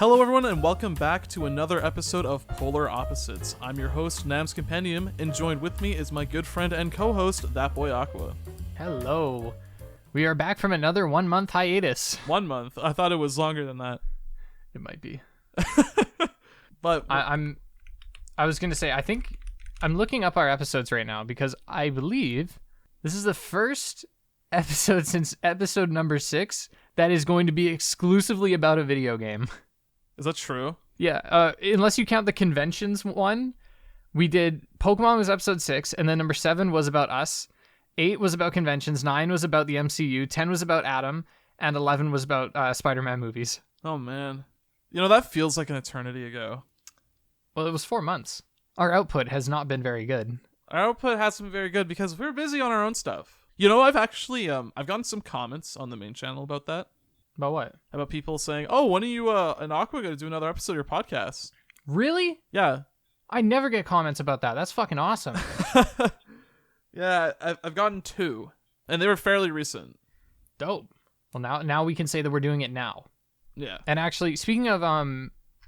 Hello everyone and welcome back to another episode of Polar Opposites. I'm your host, Nam's Compendium, and joined with me is my good friend and co-host, that boy Aqua. Hello. We are back from another 1 month hiatus. 1 month? I thought it was longer than that. It might be. But I was going to say, I think I'm looking up our episodes right now because I believe this is the first episode since episode number 6 that is going to be exclusively about a video game. Is that true? Yeah, unless you count the conventions one. We did Pokemon was episode 6, and then number 7 was about us. 8 was about conventions, 9 was about the MCU, 10 was about Adam, and 11 was about Spider-Man movies. Oh man. You know, that feels like an eternity ago. Well, it was 4 months. Our output has not been very good. Our output hasn't been very good because we're busy on our own stuff. You know, I've actually, I've gotten some comments on the main channel about that. About what? About people saying, oh, when are you and Aqua going to do another episode of your podcast? Really? Yeah. I never get comments about that. That's fucking awesome. Yeah, I've gotten 2, and they were fairly recent. Dope. Well, now we can say that we're doing it now. Yeah. And actually, speaking of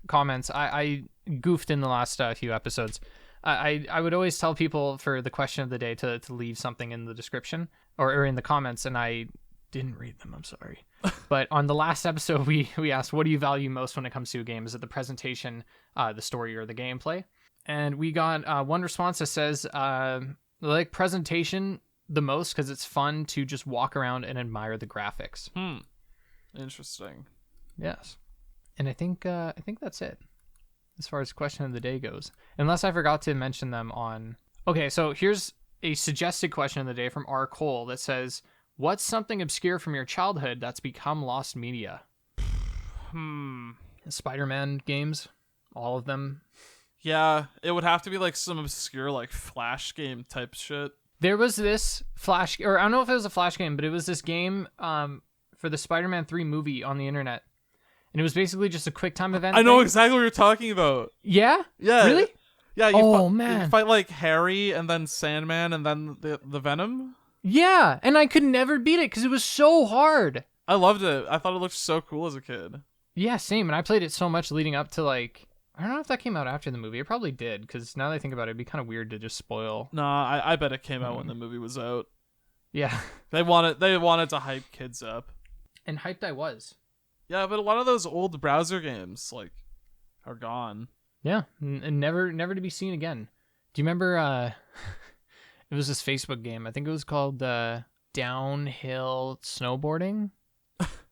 comments, I goofed in the last few episodes. I would always tell people for the question of the day to leave something in the description or in the comments, and I didn't read them. I'm sorry. But on the last episode, we asked, what do you value most when it comes to a game? Is it the presentation, the story, or the gameplay? And we got one response that says, I like presentation the most because it's fun to just walk around and admire the graphics. Interesting. Yes. And I think that's it as far as question of the day goes. Unless I forgot to mention them on... Okay, so here's a suggested question of the day from R. Cole that says, what's something obscure from your childhood that's become lost media? Spider-Man games. All of them. Yeah, it would have to be like some obscure like Flash game type shit. There was this Flash... Or I don't know if it was a Flash game, but it was this game for the Spider-Man 3 movie on the internet. And it was basically just a quick time event. I know exactly what you're talking about. Yeah? Yeah. Really? Yeah. Man. You fight like Harry and then Sandman and then the Venom. Yeah, and I could never beat it because it was so hard. I loved it. I thought it looked so cool as a kid. Yeah, same. And I played it so much leading up to like... I don't know if that came out after the movie. It probably did, because now that I think about it, it'd be kind of weird to just spoil. Nah, I bet it came out when the movie was out. Yeah. They wanted to hype kids up. And hyped I was. Yeah, but a lot of those old browser games like are gone. Yeah, and never to be seen again. Do you remember it was this Facebook game. I think it was called Downhill Snowboarding.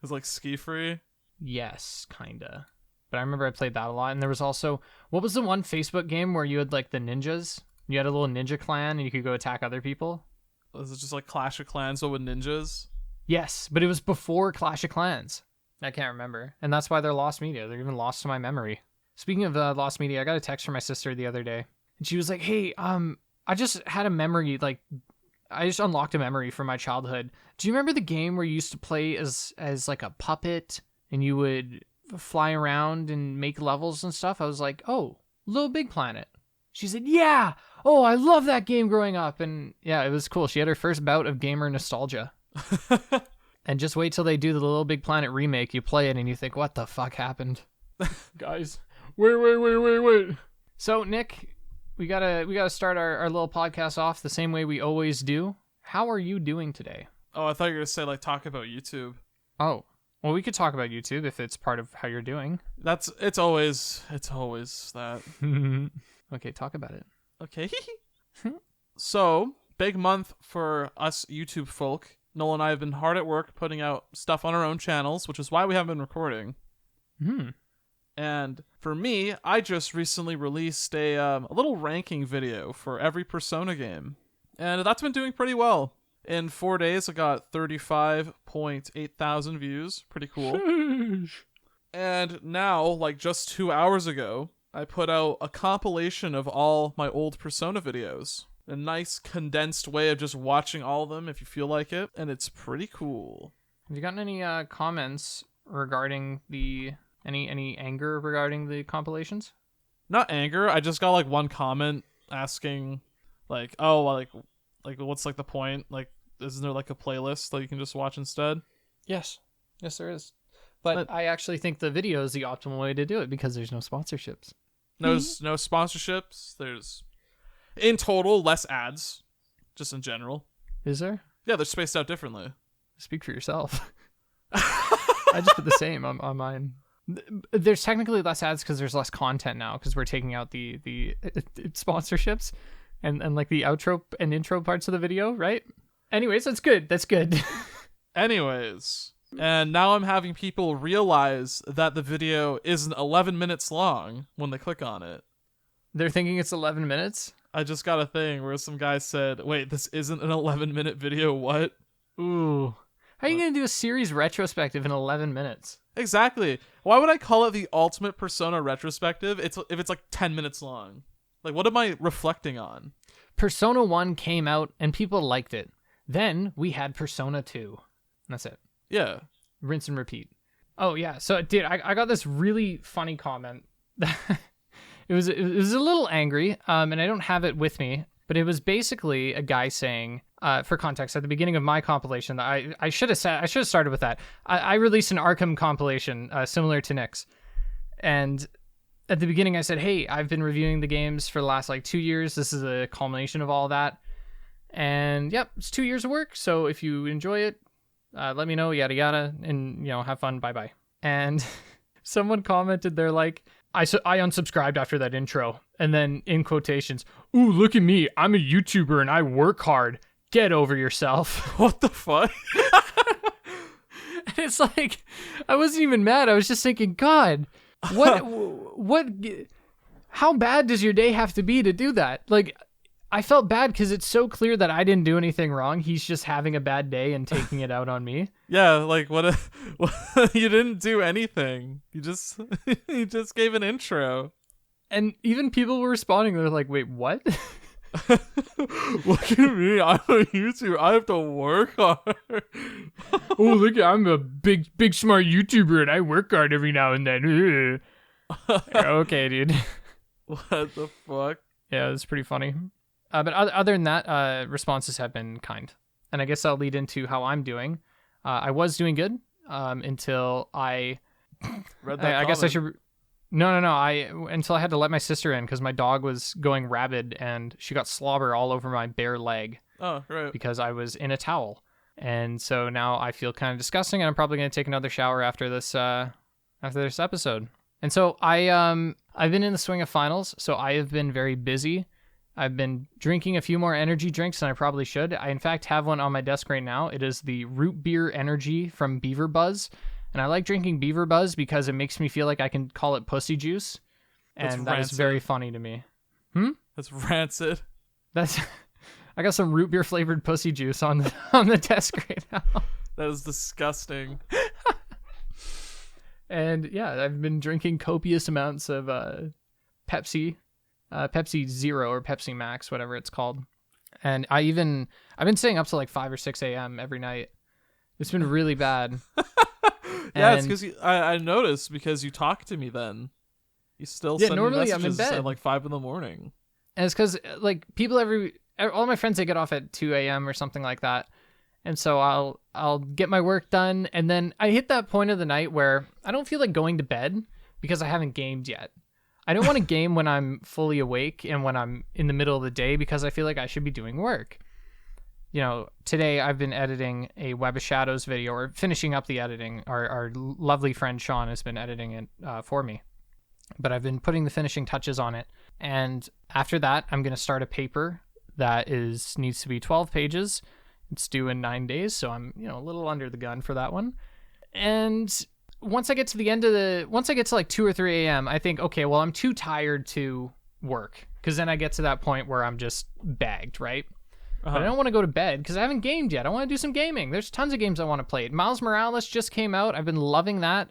It's like Ski Free. Yes, kinda. But I remember I played that a lot. And there was also, what was the one Facebook game where you had like the ninjas? You had a little ninja clan and you could go attack other people. Was it just like Clash of Clans but with ninjas? Yes, but it was before Clash of Clans. I can't remember. And that's why they're lost media. They're even lost to my memory. Speaking of lost media, I got a text from my sister the other day. And she was like, hey, I just had a memory, like, I just unlocked a memory from my childhood. Do you remember the game where you used to play as like a puppet and you would fly around and make levels and stuff? I was like, oh, Little Big Planet. She said, yeah. Oh, I love that game growing up. And yeah, it was cool. She had her first bout of gamer nostalgia. And just wait till they do the Little Big Planet remake. You play it and you think, what the fuck happened? Guys, wait. So, Nick, we gotta start our little podcast off the same way we always do. How are you doing today? Oh, I thought you were gonna say like talk about YouTube. Oh, well, we could talk about YouTube if it's part of how you're doing. It's always that. Okay, talk about it. Okay. So, big month for us YouTube folk. Noel and I have been hard at work putting out stuff on our own channels, which is why we haven't been recording. And for me, I just recently released a little ranking video for every Persona game. And that's been doing pretty well. In 4 days, I got 35.8 thousand views. Pretty cool. And now, like just 2 hours ago, I put out a compilation of all my old Persona videos. A nice condensed way of just watching all of them if you feel like it, and it's pretty cool. Have you gotten any comments regarding any anger regarding the compilations? Not anger. I just got like one comment asking, like, oh, like what's like the point? Like, isn't there like a playlist that you can just watch instead? Yes, there is. But I actually think the video is the optimal way to do it because there's no sponsorships. No sponsorships. There's, in total, less ads, just in general. Is there? Yeah, they're spaced out differently. Speak for yourself. I just put the same on mine. There's technically less ads because there's less content now because we're taking out the sponsorships and like the outro and intro parts of the video, right? Anyways, that's good. That's good. Anyways, and now I'm having people realize that the video isn't 11 minutes long when they click on it. They're thinking it's 11 minutes? I just got a thing where some guy said, wait, this isn't an 11-minute video, what? Ooh. How are you going to do a series retrospective in 11 minutes? Exactly. Why would I call it the ultimate Persona retrospective if it's like 10 minutes long? Like, what am I reflecting on? Persona 1 came out and people liked it. Then we had Persona 2. That's it. Yeah. Rinse and repeat. Oh, yeah. So, dude, I got this really funny comment. It was a little angry, and I don't have it with me, but it was basically a guy saying, for context, at the beginning of my compilation, I should have started with that. I released an Arkham compilation similar to Nick's, and at the beginning I said, hey, I've been reviewing the games for the last like 2 years. This is a culmination of all that, and yep, it's 2 years of work. So if you enjoy it, let me know, yada yada, and have fun. Bye bye. And someone commented, they're like, I unsubscribed after that intro. And then in quotations, ooh, look at me. I'm a YouTuber and I work hard. Get over yourself. What the fuck? And it's like, I wasn't even mad. I was just thinking, God, what, how bad does your day have to be to do that? Like, I felt bad because it's so clear that I didn't do anything wrong. He's just having a bad day and taking it out on me. Yeah, like what you didn't do anything. You just gave an intro. And even people were responding. They're like, wait, what? Look at me. I'm a YouTuber. I have to work hard. Oh, look, I'm a big smart YouTuber and I work hard every now and then. Okay, dude. What the fuck? Yeah, it's pretty funny. But other than that, responses have been kind. And I guess I'll lead into how I'm doing. I was doing good until I read that. I guess I should. No. Until I had to let my sister in because my dog was going rabid and she got slobber all over my bare leg. Oh, right. Because I was in a towel. And so now I feel kind of disgusting and I'm probably going to take another shower after this episode. And so I've been in the swing of finals, so I have been very busy. I've been drinking a few more energy drinks than I probably should. I, in fact, have one on my desk right now. It is the Root Beer Energy from Beaver Buzz. And I like drinking Beaver Buzz because it makes me feel like I can call it pussy juice. And that is very funny to me. That's rancid. I got some root beer flavored pussy juice on the desk right now. That is disgusting. And yeah, I've been drinking copious amounts of Pepsi Zero or Pepsi Max, whatever it's called. And I've been staying up till like 5 or 6 a.m. every night. It's been really bad. Yeah, it's because I noticed because you talked to me then. You still send me messages I'm in bed at like 5 in the morning. And it's because like people all my friends, they get off at 2 a.m. or something like that. And so I'll get my work done. And then I hit that point of the night where I don't feel like going to bed because I haven't gamed yet. I don't want to game when I'm fully awake and when I'm in the middle of the day because I feel like I should be doing work. Today I've been editing a Web of Shadows video or finishing up the editing. Our lovely friend Sean has been editing it for me. But I've been putting the finishing touches on it. And after that, I'm going to start a paper that needs to be 12 pages. It's due in 9 days, so I'm a little under the gun for that one. And once I get to like 2 or 3 a.m., I think, okay, well, I'm too tired to work because then I get to that point where I'm just bagged, right? But I don't want to go to bed because I haven't gamed yet. I want to do some gaming. There's tons of games I want to play. Miles Morales just came out. I've been loving that.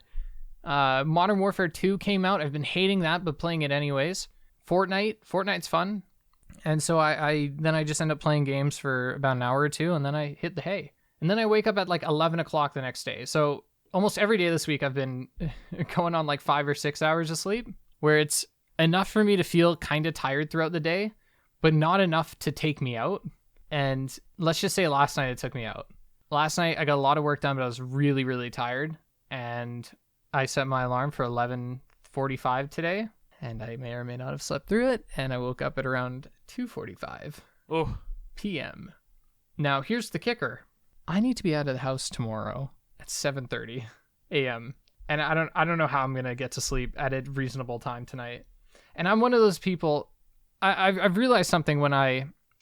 Modern Warfare 2 came out. I've been hating that, but playing it anyways. Fortnite's fun. And so I just end up playing games for about an hour or two, and then I hit the hay. And then I wake up at like 11 o'clock the next day. So almost every day this week I've been going on like 5 or 6 hours of sleep, where it's enough for me to feel kind of tired throughout the day, but not enough to take me out. And let's just say last night it took me out. Last night I got a lot of work done, but I was really, really tired. and I set my alarm for 11:45 today, and I may or may not have slept through it, and I woke up at around 2:45 p.m. Now, here's the kicker. I need to be out of the house tomorrow at 7:30 a.m. And I don't know how I'm going to get to sleep at a reasonable time tonight. And I'm one of those people. I've realized something when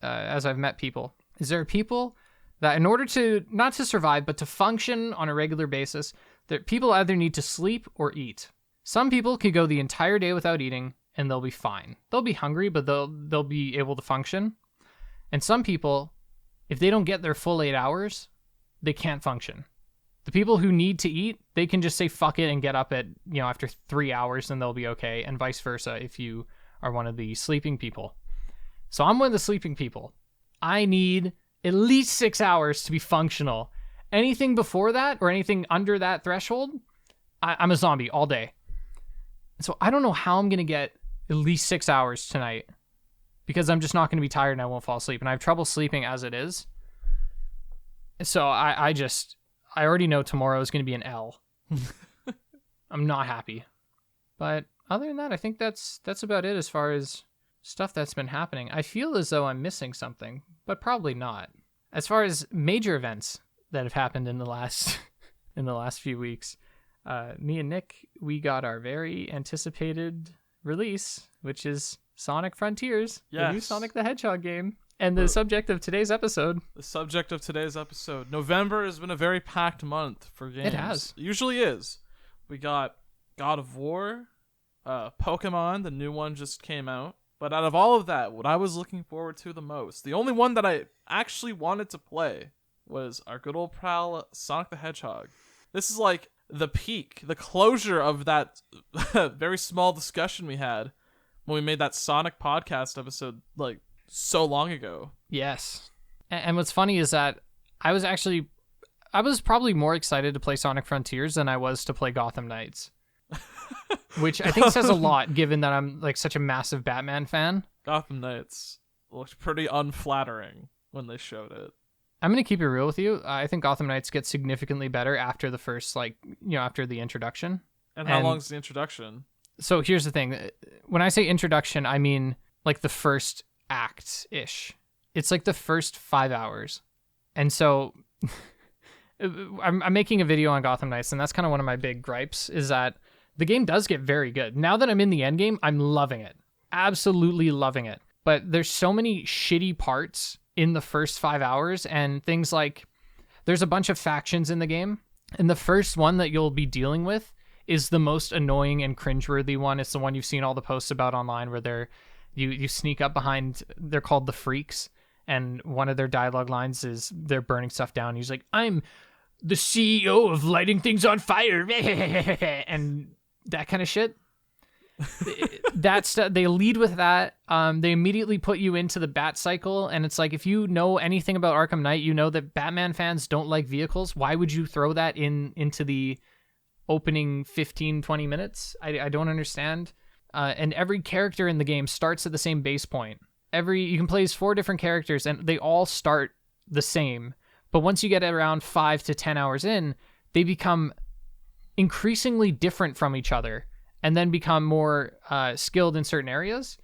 as I've met people, is there are people that in order to, not to survive, but to function on a regular basis, that people either need to sleep or eat. Some people could go the entire day without eating and they'll be fine. They'll be hungry, but they'll be able to function. And some people, if they don't get their full 8 hours, they can't function. The people who need to eat, they can just say fuck it and get up at, after 3 hours and they'll be okay, and vice versa if you are one of the sleeping people. So I'm one of the sleeping people. I need at least 6 hours to be functional. Anything before that or anything under that threshold, I'm a zombie all day. So I don't know how I'm going to get at least 6 hours tonight, because I'm just not going to be tired and I won't fall asleep. And I have trouble sleeping as it is. So I already know tomorrow is going to be an L. I'm not happy. But other than that, I think that's about it as far as stuff that's been happening. I feel as though I'm missing something, but probably not. As far as major events that have happened in the last few weeks, me and Nick, we got our very anticipated release, which is Sonic Frontiers, the new Sonic the Hedgehog game. And the subject of today's episode. November has been a very packed month for games. It has. It usually is. We got God of War, Pokemon, the new one just came out. But out of all of that, what I was looking forward to the most, the only one that I actually wanted to play, was our good old pal Sonic the Hedgehog. This is like the peak, the closure of that very small discussion we had when we made that Sonic podcast episode, like, so long ago. Yes. And what's funny is that I was probably more excited to play Sonic Frontiers than I was to play Gotham Knights. Which I think says a lot, given that I'm like such a massive Batman fan. Gotham Knights looked pretty unflattering when they showed it. I'm going to keep it real with you. I think Gotham Knights gets significantly better after the first, after the introduction. And how long is the introduction? So here's the thing. When I say introduction, I mean like the first act-ish. It's like the first 5 hours. And so I'm making a video on Gotham Knights, and that's kind of one of my big gripes, is that the game does get very good. Now that I'm in the end game, I'm loving it. Absolutely loving it. But there's so many shitty parts in the first 5 hours, and things like there's a bunch of factions in the game, and the first one that you'll be dealing with is the most annoying and cringeworthy one. It's the one you've seen all the posts about online where you sneak up behind, they're called the Freaks, and one of their dialogue lines is they're burning stuff down. He's like, I'm the CEO of lighting things on fire, and that kind of shit. They lead with that. They immediately put you into the Bat cycle, and it's like, if you know anything about Arkham Knight, you know that Batman fans don't like vehicles. Why would you throw that into the opening 15-20 minutes? I don't understand. And every character in the game starts at the same base point. You can play as 4 different characters, and they all start the same. But once you get around 5 to 10 hours in, they become increasingly different from each other, and then become more skilled in certain areas.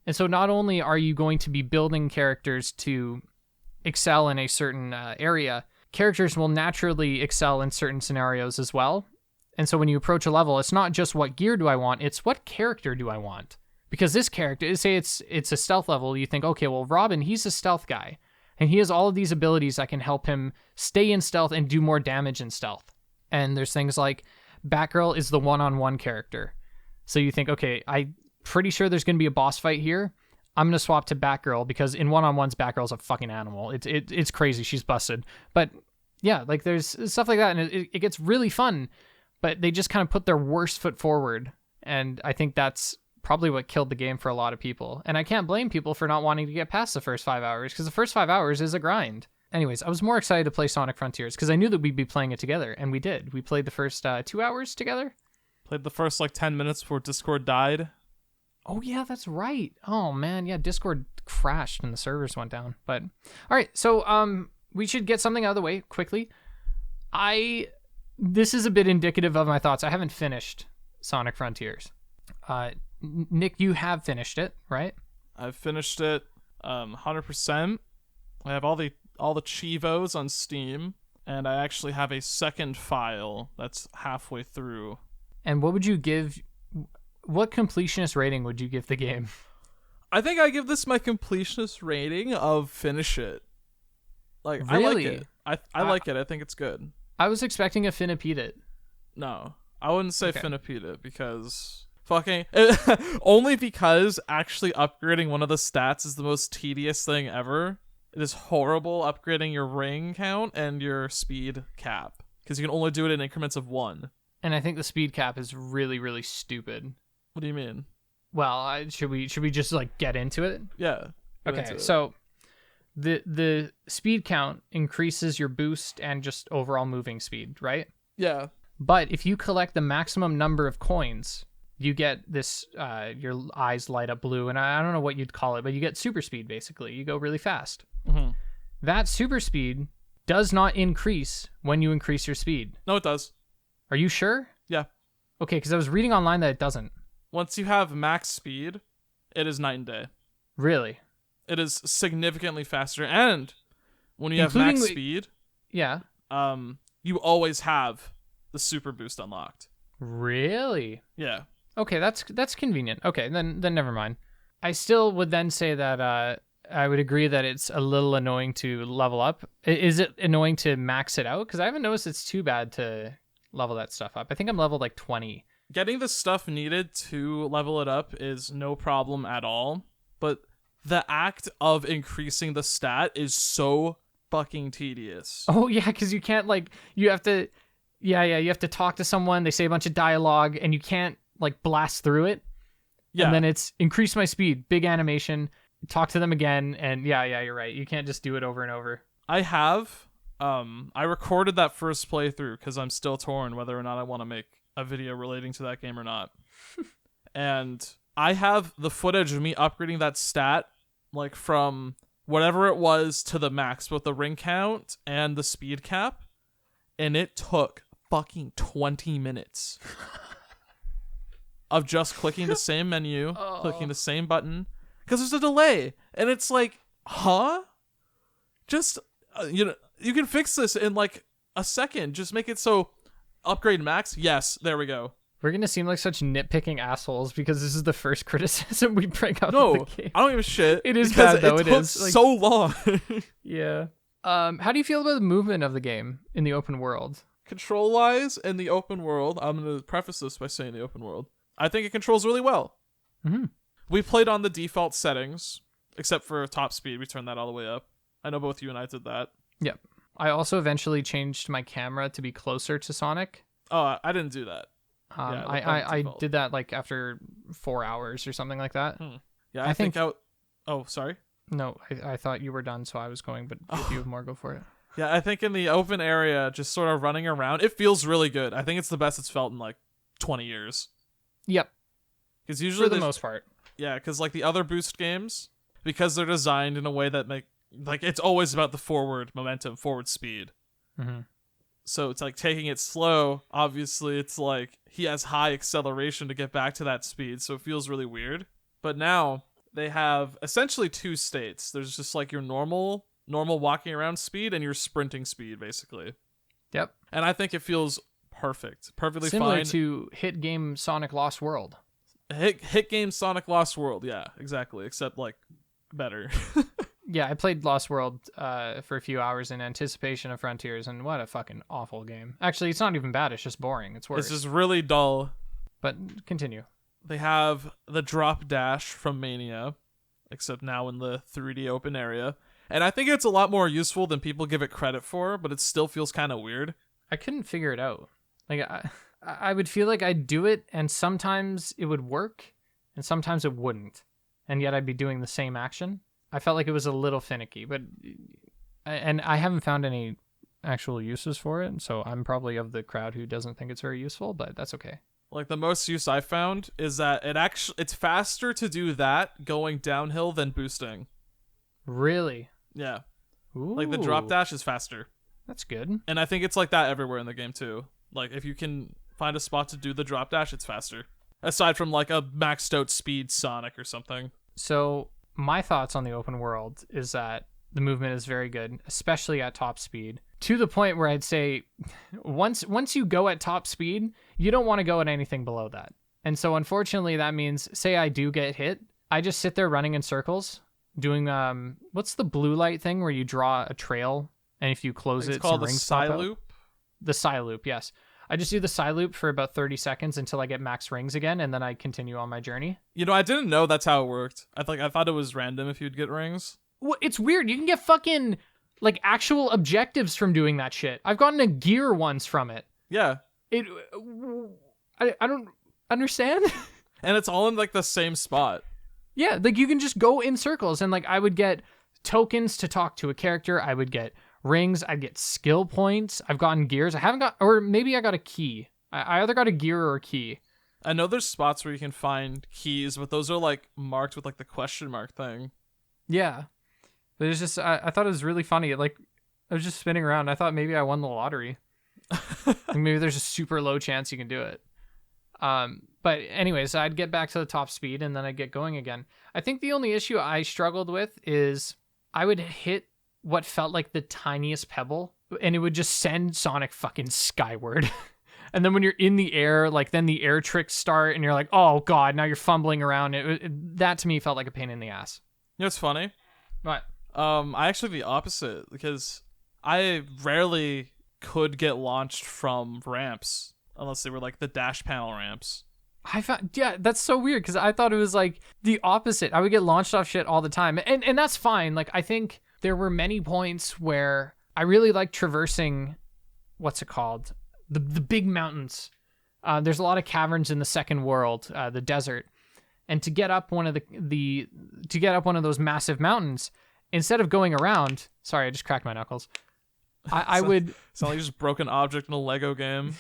And so not only are you going to be building characters to excel in a certain area, characters will naturally excel in certain scenarios as well. And so when you approach a level, it's not just what gear do I want, it's what character do I want. Because this character, say it's a stealth level, you think, okay, well, Robin, he's a stealth guy, and he has all of these abilities that can help him stay in stealth and do more damage in stealth. And there's things like Batgirl is the one-on-one character. So you think, okay, I'm pretty sure there's going to be a boss fight here. I'm going to swap to Batgirl, because in one-on-ones, Batgirl's a fucking animal. It's crazy. She's busted. But yeah, like there's stuff like that, and it gets really fun. But they just kind of put their worst foot forward. And I think that's probably what killed the game for a lot of people. And I can't blame people for not wanting to get past the first 5 hours, because the first 5 hours is a grind. Anyways, I was more excited to play Sonic Frontiers because I knew that we'd be playing it together, and we did. We played the first 2 hours together. Played the first 10 minutes before Discord died. Oh yeah, that's right. Oh man, yeah, Discord crashed and the servers went down. But all right, so we should get something out of the way quickly. I this is a bit indicative of my thoughts. I haven't finished Sonic Frontiers. Nick, you have finished it, right? I've finished it 100%. I have all the Chivos on Steam, and I actually have a second file that's halfway through. And what completionist rating would you give the game? I think I give this my completionist rating of finish it. Like, Really? I like it. I like it. I think it's good. I was expecting a Finipede it. No, I wouldn't say Okay. Finipede it because fucking only because actually upgrading one of the stats is the most tedious thing ever. It is horrible upgrading your ring count and your speed cap because you can only do it in increments of 1. And I think the speed cap is really, really stupid. What do you mean? Well, should we just like get into it? Yeah. get into Okay, it. so the speed count increases your boost and just overall moving speed, right? yeah. But if you collect the maximum number of coins, you get this, your eyes light up blue, and I don't know what you'd call it, but you get super speed, basically. You go really fast. Mm-hmm. That super speed does not increase when you increase your speed. No, it does. Are you sure? Yeah. Okay, because I was reading online that it doesn't. Once you have max speed, it is night and day. Really? It is significantly faster, and when you have Including max the- speed, Yeah. you always have the super boost unlocked. Really? Yeah. Okay, that's convenient. Okay, then never mind. I still would then say that I would agree that it's a little annoying to level up. Is it annoying to max it out? Because I haven't noticed it's too bad to level that stuff up. I think I'm leveled like 20. Getting the stuff needed to level it up is no problem at all, but the act of increasing the stat is so fucking tedious. Oh yeah, because you can't you have to, you have to talk to someone. They say a bunch of dialogue, and you can't blast through it. Yeah. And then it's increase my speed, big animation, talk to them again, and yeah, you're right. You can't just do it over and over. I recorded that first playthrough because I'm still torn whether or not I want to make a video relating to that game or not. And I have the footage of me upgrading that stat from whatever it was to the max, both the ring count and the speed cap, and it took fucking 20 minutes of just clicking the same menu, clicking the same button, because there's a delay, and it's like, huh? Just you can fix this in a second. Just make it so upgrade max. Yes, there we go. We're gonna seem like such nitpicking assholes because this is the first criticism we bring up No, of the game. I don't give a shit. It is because bad though. It It took is so long. Yeah. How do you feel about the movement of the game in the open world? Control wise, in the open world, I'm gonna preface this by saying the open world, I think it controls really well. Mm-hmm. We played on the default settings, except for top speed. We turned that all the way up. I know both you and I did that. Yep. I also eventually changed my camera to be closer to Sonic. Oh, I didn't do that. Yeah, I did that after 4 hours or something like that. Yeah, I think Oh, sorry. No, I thought you were done, so I was going, but if you have more, go for it. Yeah, I think in the open area, just sort of running around, it feels really good. I think it's the best it's felt in 20 years. Yep. Because usually For the most part. Yeah, because the other boost games, because they're designed in a way that it's always about the forward momentum, forward speed. Mm-hmm. So it's taking it slow. Obviously, it's he has high acceleration to get back to that speed, so it feels really weird. But now they have essentially two states. There's just your normal walking around speed and your sprinting speed, basically. Yep. And I think it feels perfect, perfectly Similar fine. to hit game Sonic Lost World. Hit game Sonic Lost World, yeah, exactly. Except better. Yeah, I played Lost World for a few hours in anticipation of Frontiers, and what a fucking awful game. Actually, it's not even bad. It's just boring. It's worse. It's just really dull. But continue. They have the drop dash from Mania, except now in the 3D open area. And I think it's a lot more useful than people give it credit for, but it still feels kind of weird. I couldn't figure it out. I would feel like I'd do it, and sometimes it would work, and sometimes it wouldn't. And yet I'd be doing the same action. I felt like it was a little finicky, and I haven't found any actual uses for it, so I'm probably of the crowd who doesn't think it's very useful, but that's okay. The most use I found is that it's faster to do that going downhill than boosting. Really? Yeah. Ooh. The drop dash is faster. That's good. And I think it's like that everywhere in the game too. Like, if you can find a spot to do the drop dash, it's faster. Aside from, like, a maxed out speed Sonic or something. So my thoughts on the open world is that the movement is very good, especially at top speed. To the point where I'd say once you go at top speed, you don't want to go at anything below that. And so unfortunately that means, say I do get hit, I just sit there running in circles, doing what's the blue light thing where you draw a trail and if you close it, It's called some the rings pop Psy out? Loop. The Psy Loop, yes. I just do the Psy Loop for about 30 seconds until I get max rings again, and then I continue on my journey. You know, I didn't know that's how it worked. I thought it was random if you'd get rings. Well, it's weird. You can get fucking, like, actual objectives from doing that shit. I've gotten a gear once from it. Yeah. I don't understand. And it's all in, like, the same spot. Yeah, like, you can just go in circles, and, like, I would get tokens to talk to a character. I would get rings. I'd get skill points. I've gotten gears. I haven't got, or maybe I got a key. I either got a gear or a key. I know there's spots where you can find keys, but those are, like, marked with, like, the question mark thing. Yeah. But it's just, I thought it was really funny. Like, I was just spinning around. I thought maybe I won the lottery. Like, maybe there's a super low chance you can do it. But anyways, I'd get back to the top speed and then I'd get going again. I think the only issue I struggled with is I would hit what felt like the tiniest pebble and it would just send Sonic fucking skyward. And then when you're in the air, like, then the air tricks start and you're like, oh god, now you're fumbling around. That to me felt like a pain in the ass. You know what's funny? What? I actually the opposite, because I rarely could get launched from ramps unless they were, like, the dash panel ramps. I found, yeah, that's so weird because I thought it was like the opposite. I would get launched off shit all the time, and that's fine. Like, I think there were many points where I really liked traversing, what's it called, the big mountains. There's a lot of caverns in the second world, the desert, and to get up one of those massive mountains, instead of going around, sorry, I just cracked my knuckles. I would. It's not like you just broke an object in a Lego game.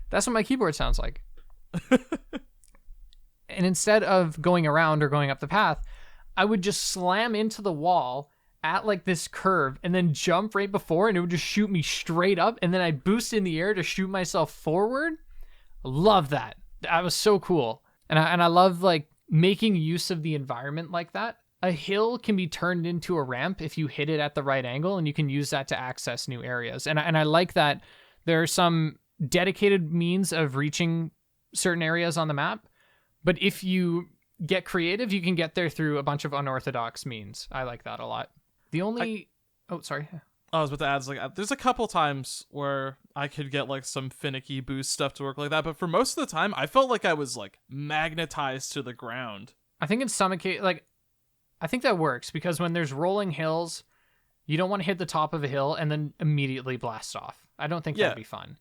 That's what my keyboard sounds like. And instead of going around or going up the path, I would just slam into the wall at, like, this curve and then jump right before, and it would just shoot me straight up, and then I'd boost in the air to shoot myself forward. Love that. That was so cool. And I love, like, making use of the environment like that. A hill can be turned into a ramp if you hit it at the right angle, and you can use that to access new areas. And I like that there are some dedicated means of reaching certain areas on the map, but if you get creative, you can get there through a bunch of unorthodox means. I like that a lot. The only... Oh, sorry. I was about to add, like, there's a couple times where I could get, like, some finicky boost stuff to work like that, but for most of the time, I felt like I was, like, magnetized to the ground. I think in some occasions, like, I think that works because when there's rolling hills, you don't want to hit the top of a hill and then immediately blast off. I don't think that'd be fun.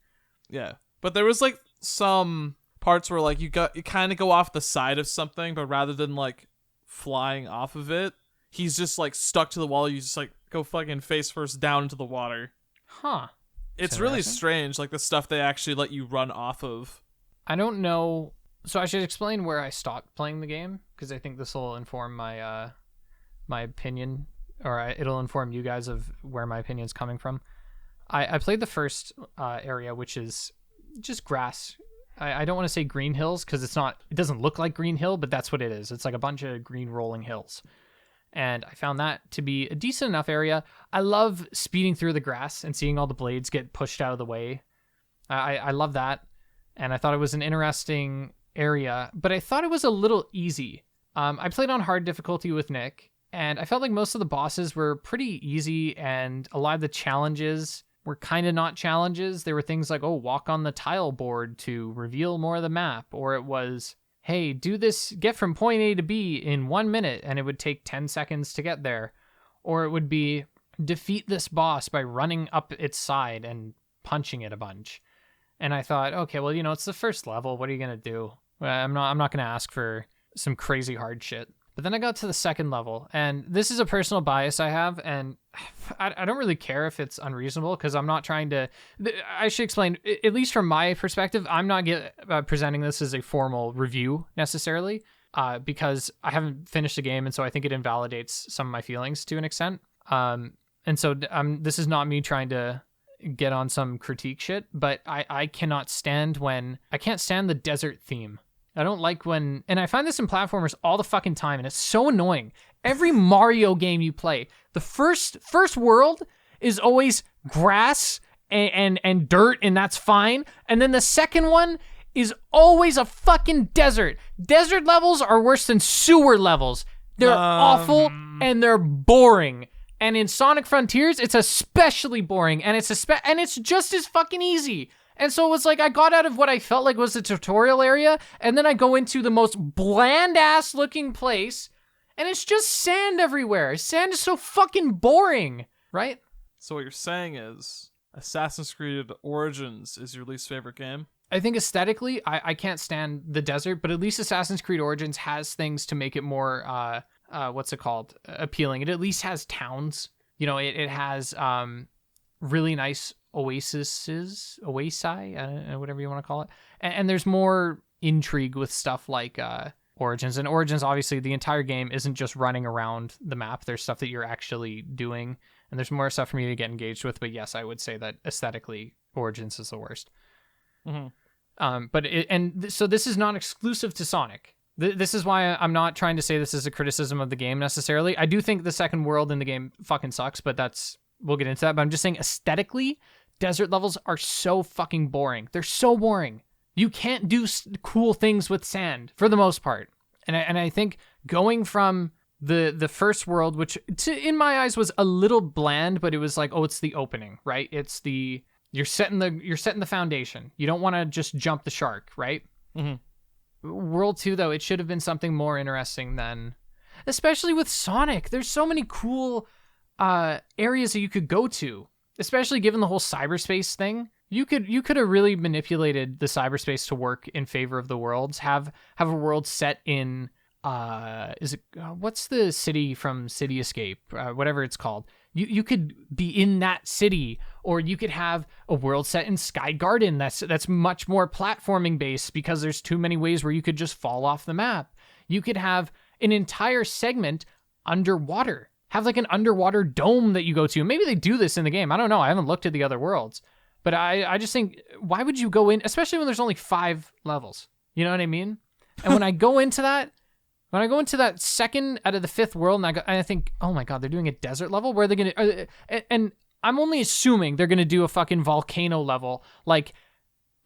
Yeah. But there was, like, some parts where, like, you kind of go off the side of something, but rather than, like, flying off of it, he's just, like, stuck to the wall. You just, like, go fucking face first down into the water. Huh. It's really strange, like, the stuff they actually let you run off of. I don't know. So I should explain where I stopped playing the game, because I think this will inform my my opinion, or it'll inform you guys of where my opinion's coming from. I played the first area, which is just grass. I don't want to say green hills because it doesn't look like Green Hill, but that's what it is. It's like a bunch of green rolling hills. And I found that to be a decent enough area. I love speeding through the grass and seeing all the blades get pushed out of the way. I love that. And I thought it was an interesting area, but I thought it was a little easy. I played on hard difficulty with Nick, and I felt like most of the bosses were pretty easy, and a lot of the challenges were kind of not challenges. There were things like, oh, walk on the tile board to reveal more of the map, or it was, hey, do this, get from point A to B in 1 minute, and it would take 10 seconds to get there. Or it would be, defeat this boss by running up its side and punching it a bunch. And I thought, okay, well, it's the first level. What are you going to do? Well, I'm not going to ask for some crazy hard shit. But then I got to the second level, and this is a personal bias I have, and I don't really care if it's unreasonable, because I'm not trying to... I should explain, at least from my perspective, I'm not presenting this as a formal review, necessarily, because I haven't finished the game, and so I think it invalidates some of my feelings to an extent. And so this is not me trying to get on some critique shit, but I can't stand the desert theme. I don't like when, and I find this in platformers all the fucking time, and it's so annoying. Every Mario game you play, the first world is always grass and dirt, and that's fine. And then the second one is always a fucking desert. Desert levels are worse than sewer levels. They're awful and they're boring. And in Sonic Frontiers, it's especially boring, and it's just as fucking easy. And so it was like I got out of what I felt like was the tutorial area, and then I go into the most bland-ass looking place, and it's just sand everywhere. Sand is so fucking boring, right? So what you're saying is Assassin's Creed Origins is your least favorite game? I think aesthetically, I can't stand the desert, but at least Assassin's Creed Origins has things to make it more, what's it called? Appealing. It at least has towns. You know, it has really nice oasi, whatever you want to call it. And there's more intrigue with stuff like Origins. And Origins, obviously, the entire game isn't just running around the map. There's stuff that you're actually doing, and there's more stuff for me to get engaged with. But yes, I would say that aesthetically, Origins is the worst. Mm-hmm. So this is not exclusive to Sonic. This is why I'm not trying to say this is a criticism of the game necessarily. I do think the second world in the game fucking sucks, but we'll get into that. But I'm just saying aesthetically, desert levels are so fucking boring. They're so boring. You can't do cool things with sand for the most part. And I think going from the first world, which in my eyes was a little bland, but it was like, oh, it's the opening, right? It's you're setting the foundation. You don't want to just jump the shark, right? Mm-hmm. World 2, though, it should have been something more interesting than, especially with Sonic. There's so many cool areas that you could go to, especially given the whole cyberspace thing. You could have really manipulated the cyberspace to work in favor of the worlds. Have a world set in what's the city from City Escape, whatever it's called. You could be in that city, or you could have a world set in Sky Garden that's much more platforming based because there's too many ways where you could just fall off the map. You could have an entire segment underwater. Have like an underwater dome that you go to. Maybe they do this in the game. I don't know. I haven't looked at the other worlds. But I just think, why would you go in, especially when there's only 5 levels? You know what I mean? And when I go into that second out of the 5th world, and I think, oh my God, they're doing a desert level? Where are they going to... And I'm only assuming they're going to do a fucking volcano level. Like,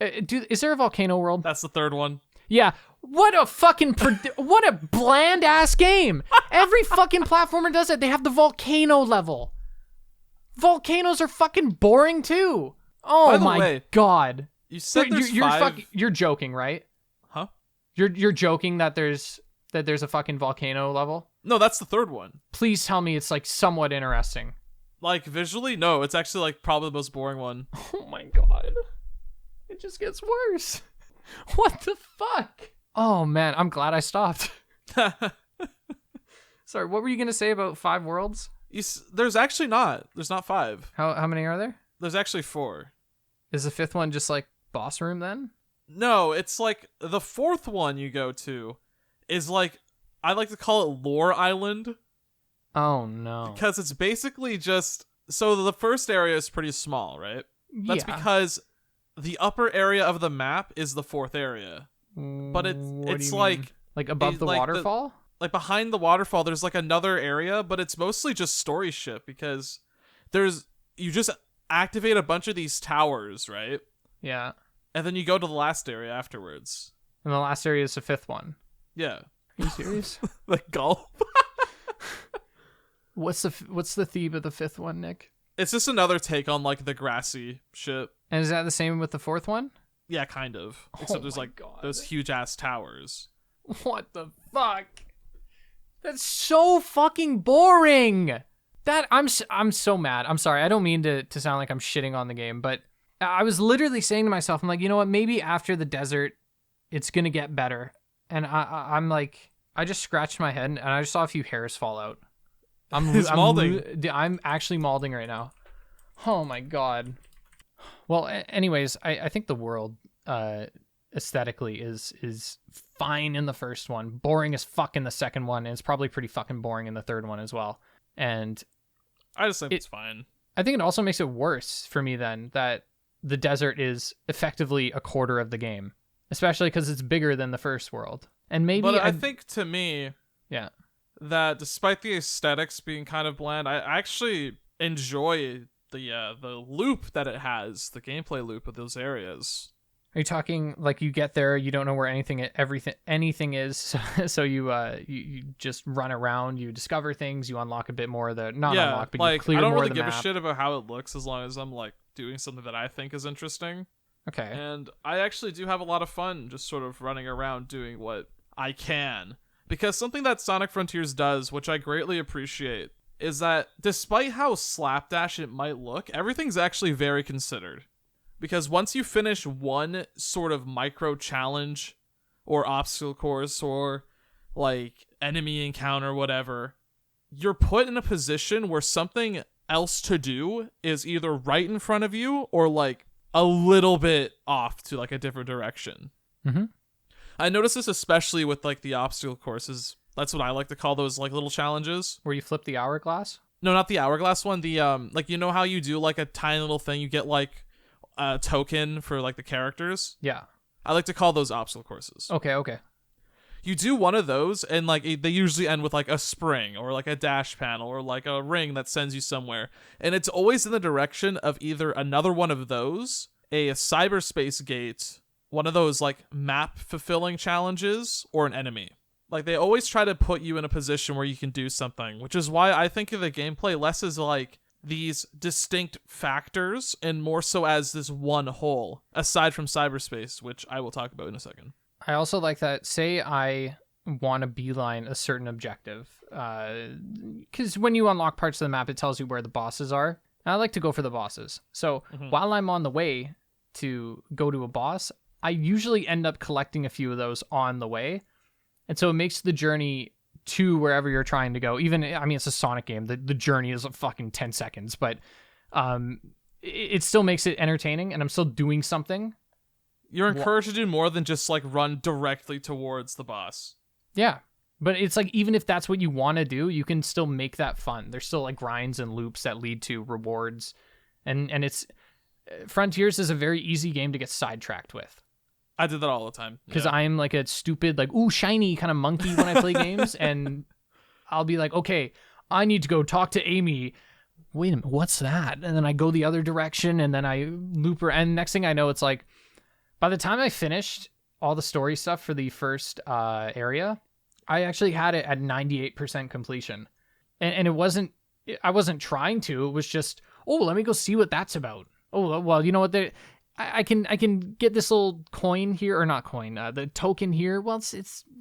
is there a volcano world? That's the 3rd one. Yeah. What a fucking... what a bland-ass game. Every fucking platformer does it. They have the volcano level. Volcanoes are fucking boring, too. Oh my God. You said there's 5... You're joking, right? Huh? You're joking that there's a fucking volcano level? No, that's the 3rd one. Please tell me it's like somewhat interesting. Like visually? No, it's actually like probably the most boring one. Oh my God. It just gets worse. What the fuck? Oh man, I'm glad I stopped. Sorry, what were you going to say about 5 worlds? There's actually not. There's not 5. How many are there? There's actually 4. Is the 5th one just like boss room then? No, it's like the 4th one you go to is like, I like to call it Lore Island. Oh no. Because it's basically just, so the first area is pretty small, right? That's because the upper area of the map is the 4th area. But it's like above the waterfall? Like behind the waterfall, there's like another area, but it's mostly just story shit because you just activate a bunch of these towers, right? Yeah. And then you go to the last area afterwards. And the last area is the 5th one. Yeah. Are you serious? Like golf. What's the theme of the 5th one, Nick? It's just another take on like the grassy shit. And is that the same with the 4th one? Yeah, kind of. Except there's like those huge ass towers. What the fuck? That's so fucking boring. That I'm so mad. I'm sorry. I don't mean to sound like I'm shitting on the game, but I was literally saying to myself, I'm like, you know what? Maybe after the desert, it's gonna get better. And I'm like, I just scratched my head and I just saw a few hairs fall out. I'm malding. I'm actually malding right now. Oh my God. Well, anyways, I think the world aesthetically is fine in the first one, boring as fuck in the second one, and it's probably pretty fucking boring in the third one as well. And I just think it's fine. I think it also makes it worse for me then that the desert is effectively a quarter of the game, especially because it's bigger than the first world. And maybe But I think to me yeah. that despite the aesthetics being kind of bland, I actually enjoy the loop that it has, the gameplay loop of those areas. Are you talking like you get there, you don't know where anything is, so you just run around, you discover things, you unlock a bit more of the unlock, but you clear I don't more really of the give map. a shit about how it looks as long as I'm like doing something that I think is interesting. Okay. And I actually do have a lot of fun just sort of running around doing what I can. Because something that Sonic Frontiers does, which I greatly appreciate, is that despite how slapdash it might look, everything's actually very considered. Because once you finish one sort of micro challenge or obstacle course or like enemy encounter, whatever, you're put in a position where something else to do is either right in front of you or like a little bit off to like a different direction. Mm-hmm. I notice this especially with like the obstacle courses. That's what I like to call those like little challenges. Where you flip the hourglass? No, not the hourglass one. The like, you know how you do like a tiny little thing, you get like a token for like the characters? Yeah. I like to call those obstacle courses. Okay. You do one of those and like they usually end with like a spring or like a dash panel or like a ring that sends you somewhere. And it's always in the direction of either another one of those, a cyberspace gate, one of those like map fulfilling challenges, or an enemy. Like they always try to put you in a position where you can do something, which is why I think of the gameplay less as like these distinct factors and more so as this one whole, aside from cyberspace, which I will talk about in a second. I also like that, say I want to beeline a certain objective, because when you unlock parts of the map, it tells you where the bosses are. And I like to go for the bosses. So while I'm on the way to go to a boss, I usually end up collecting a few of those on the way. And so it makes the journey to wherever you're trying to go. Even, I mean, it's a Sonic game. The journey is fucking 10 seconds, but it still makes it entertaining, and I'm still doing something. You're encouraged to do more than just like run directly towards the boss. Yeah. But it's like, even if that's what you want to do, you can still make that fun. There's still like grinds and loops that lead to rewards. And it's Frontiers is a very easy game to get sidetracked with. I did that all the time. Because I'm like a stupid, like, ooh, shiny kind of monkey when I play games. And I'll be like, okay, I need to go talk to Amy. Wait a minute, what's that? And then I go the other direction, and then I loop her. And next thing I know, it's like, by the time I finished all the story stuff for the first area, I actually had it at 98% completion. And I wasn't trying to. It was just, oh, let me go see what that's about. Oh, well, you know what? I can get this little coin here, or not coin, the token here. Well,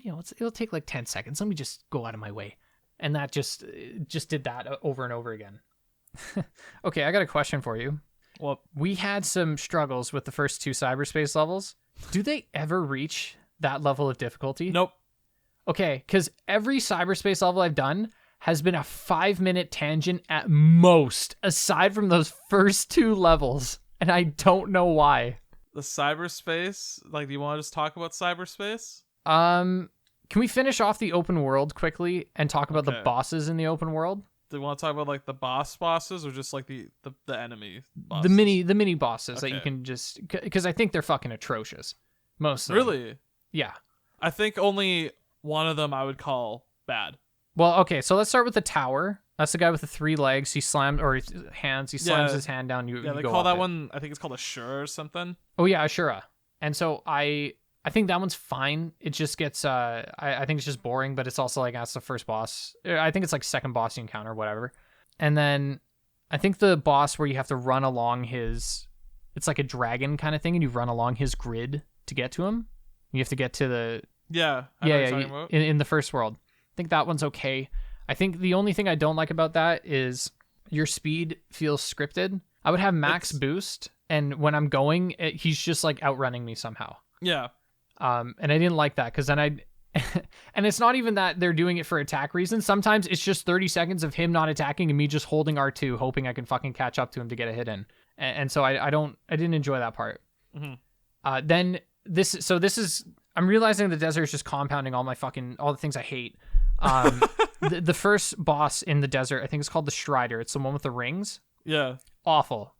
it'll take like 10 seconds. Let me just go out of my way. And that just did that over and over again. Okay, I got a question for you. Well, we had some struggles with the first 2 cyberspace levels. Do they ever reach that level of difficulty? Nope. Okay, because every cyberspace level I've done has been a 5-minute tangent at most, aside from those first 2 levels. And I don't know why. The cyberspace? Like, do you want to just talk about cyberspace? Can we finish off the open world quickly and talk about the bosses in the open world? Do you want to talk about like the bosses or just like the enemy bosses? The mini bosses that you can just, because I think they're fucking atrocious. Most of them. Really? Yeah. I think only one of them I would call bad. Well, okay, so let's start with the tower. That's the guy with the 3 legs. He slams, or his hands. He slams his hand down. You they go call that it. one. I think it's called Ashura or something. Oh yeah, Ashura. And so I think that one's fine. It just gets. I think it's just boring, but it's also like that's the first boss. I think it's like second boss you encounter, whatever. And then I think the boss where you have to run along his. It's like a dragon kind of thing, and you run along his grid to get to him. You have to get to the. Yeah. In the first world. I think that one's okay. I think the only thing I don't like about that is your speed feels scripted. I would have max boost, and when I'm going, he's just like outrunning me somehow. Yeah. And I didn't like that because then and it's not even that they're doing it for attack reasons. Sometimes it's just 30 seconds of him not attacking and me just holding R2, hoping I can fucking catch up to him to get a hit in. And so I didn't enjoy that part. Mm-hmm. Then this is, I'm realizing the desert is just compounding all the things I hate. The first boss in the desert, I think it's called the Strider. It's the one with the rings. Yeah. awful.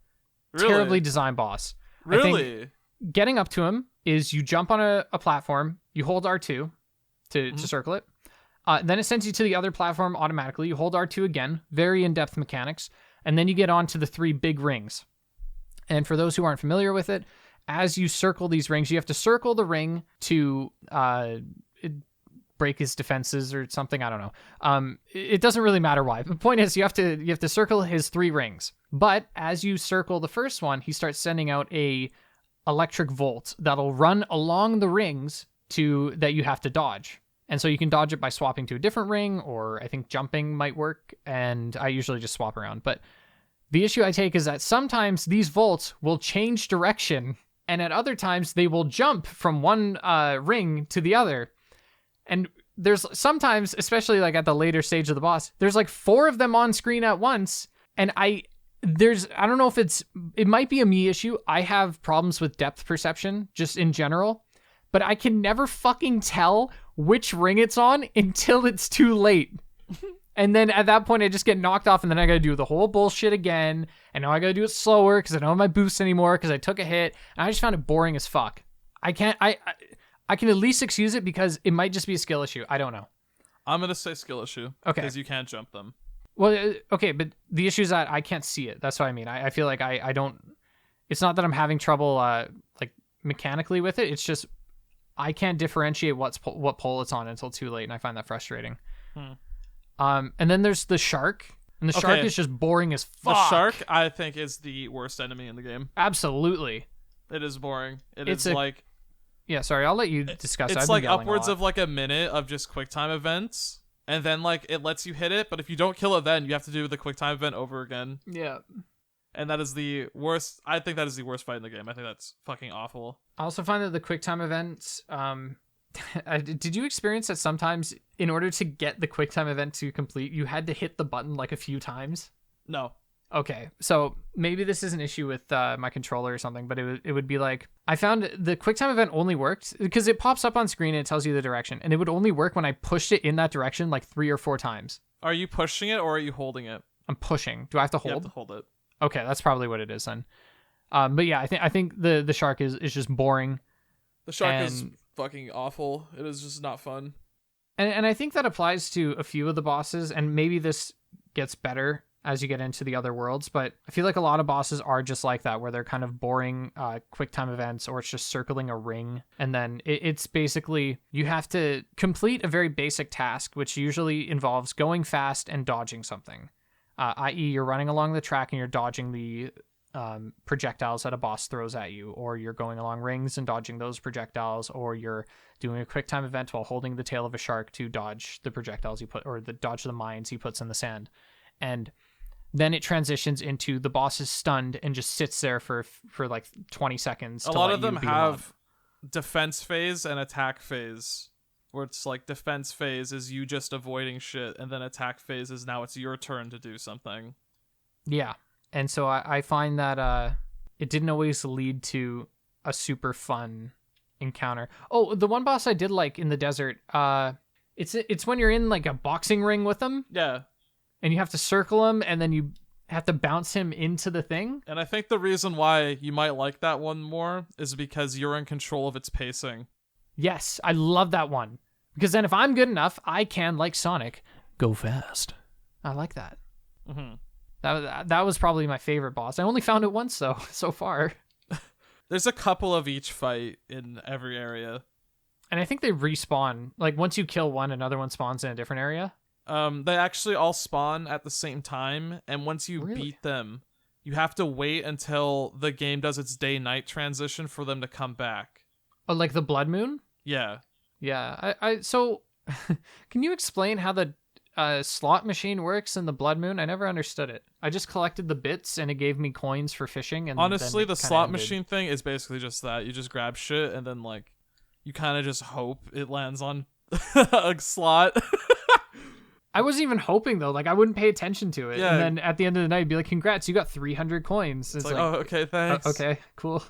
Really? Terribly designed boss. I Really? think getting up to him is you jump on a platform, you hold R2 to circle it. Then it sends you to the other platform automatically. You hold R2 again, very in-depth mechanics, and then you get onto the 3 big rings. And for those who aren't familiar with it, as you circle these rings, you have to circle the ring to break his defenses or something. I don't know. It doesn't really matter why. The point is, you have to circle his 3 rings. But as you circle the first one, he starts sending out a electric volt that'll run along the rings that you have to dodge. And so you can dodge it by swapping to a different ring, or I think jumping might work. And I usually just swap around. But the issue I take is that sometimes these volts will change direction, and at other times they will jump from one ring to the other. And there's sometimes, especially like at the later stage of the boss, there's like 4 of them on screen at once. And I don't know if it might be a me issue. I have problems with depth perception just in general, but I can never fucking tell which ring it's on until it's too late. And then at that point, I just get knocked off, and then I gotta do the whole bullshit again. And now I gotta do it slower because I don't have my boost anymore because I took a hit. And I just found it boring as fuck. I can at least excuse it because it might just be a skill issue. I don't know. I'm gonna say skill issue. Okay. Because you can't jump them. Well, okay, but the issue is that I can't see it. That's what I mean. I feel like I don't. It's not that I'm having trouble like mechanically with it. It's just I can't differentiate what pole it's on until too late, and I find that frustrating. And then there's the shark, and the shark is just boring as fuck. The shark, I think, is the worst enemy in the game. Absolutely. It is boring. Yeah, sorry, I'll let you discuss. It's like upwards of like a minute of just QuickTime events, and then like it lets you hit it, but if you don't kill it, then you have to do the QuickTime event over again. Yeah. And that is the worst. I think that is the worst fight in the game. I think that's fucking awful. I also find that the QuickTime events, did you experience that sometimes in order to get the QuickTime event to complete, you had to hit the button like a few times? No. Okay, so maybe this is an issue with my controller or something, but it would be like, I found the QuickTime event only worked because it pops up on screen and it tells you the direction, and it would only work when I pushed it in that direction like 3 or 4 times. Are you pushing it or are you holding it? I'm pushing. Do I have to hold? You have to hold it. Okay, that's probably what it is then. But yeah, I think the shark is just boring. The shark is fucking awful. It is just not fun. And I think that applies to a few of the bosses, and maybe this gets better as you get into the other worlds, but I feel like a lot of bosses are just like that, where they're kind of boring QuickTime events, or it's just circling a ring, and then it's basically you have to complete a very basic task, which usually involves going fast and dodging something. I.e., you're running along the track and you're dodging the projectiles that a boss throws at you, or you're going along rings and dodging those projectiles, or you're doing a QuickTime event while holding the tail of a shark to dodge the projectiles dodge the mines he puts in the sand. And then it transitions into the boss is stunned and just sits there for like 20 seconds. A lot of them have defense phase and attack phase, where it's like defense phase is you just avoiding shit, and then attack phase is now it's your turn to do something. Yeah. And so I find that it didn't always lead to a super fun encounter. Oh, the one boss I did like in the desert, it's when you're in like a boxing ring with them. Yeah. And you have to circle him, and then you have to bounce him into the thing. And I think the reason why you might like that one more is because you're in control of its pacing. Yes, I love that one. Because then if I'm good enough, I can, like Sonic, go fast. I like that. Mm-hmm. That was probably my favorite boss. I only found it once, though, so far. There's a couple of each fight in every area. And I think they respawn. Like, once you kill one, another one spawns in a different area. They actually all spawn at the same time, and once you beat them, you have to wait until the game does its day-night transition for them to come back. Oh, like the Blood Moon? Yeah. Yeah. So, can you explain how the slot machine works in the Blood Moon? I never understood it. I just collected the bits, and it gave me coins for fishing. And honestly, the slot machine thing is basically just that. You just grab shit, and then, like, you kind of just hope it lands on a slot. I wasn't even hoping, though. Like, I wouldn't pay attention to it. Yeah. And then at the end of the night, be like, congrats, you got 300 coins. It's like, oh, okay, thanks. Okay, cool.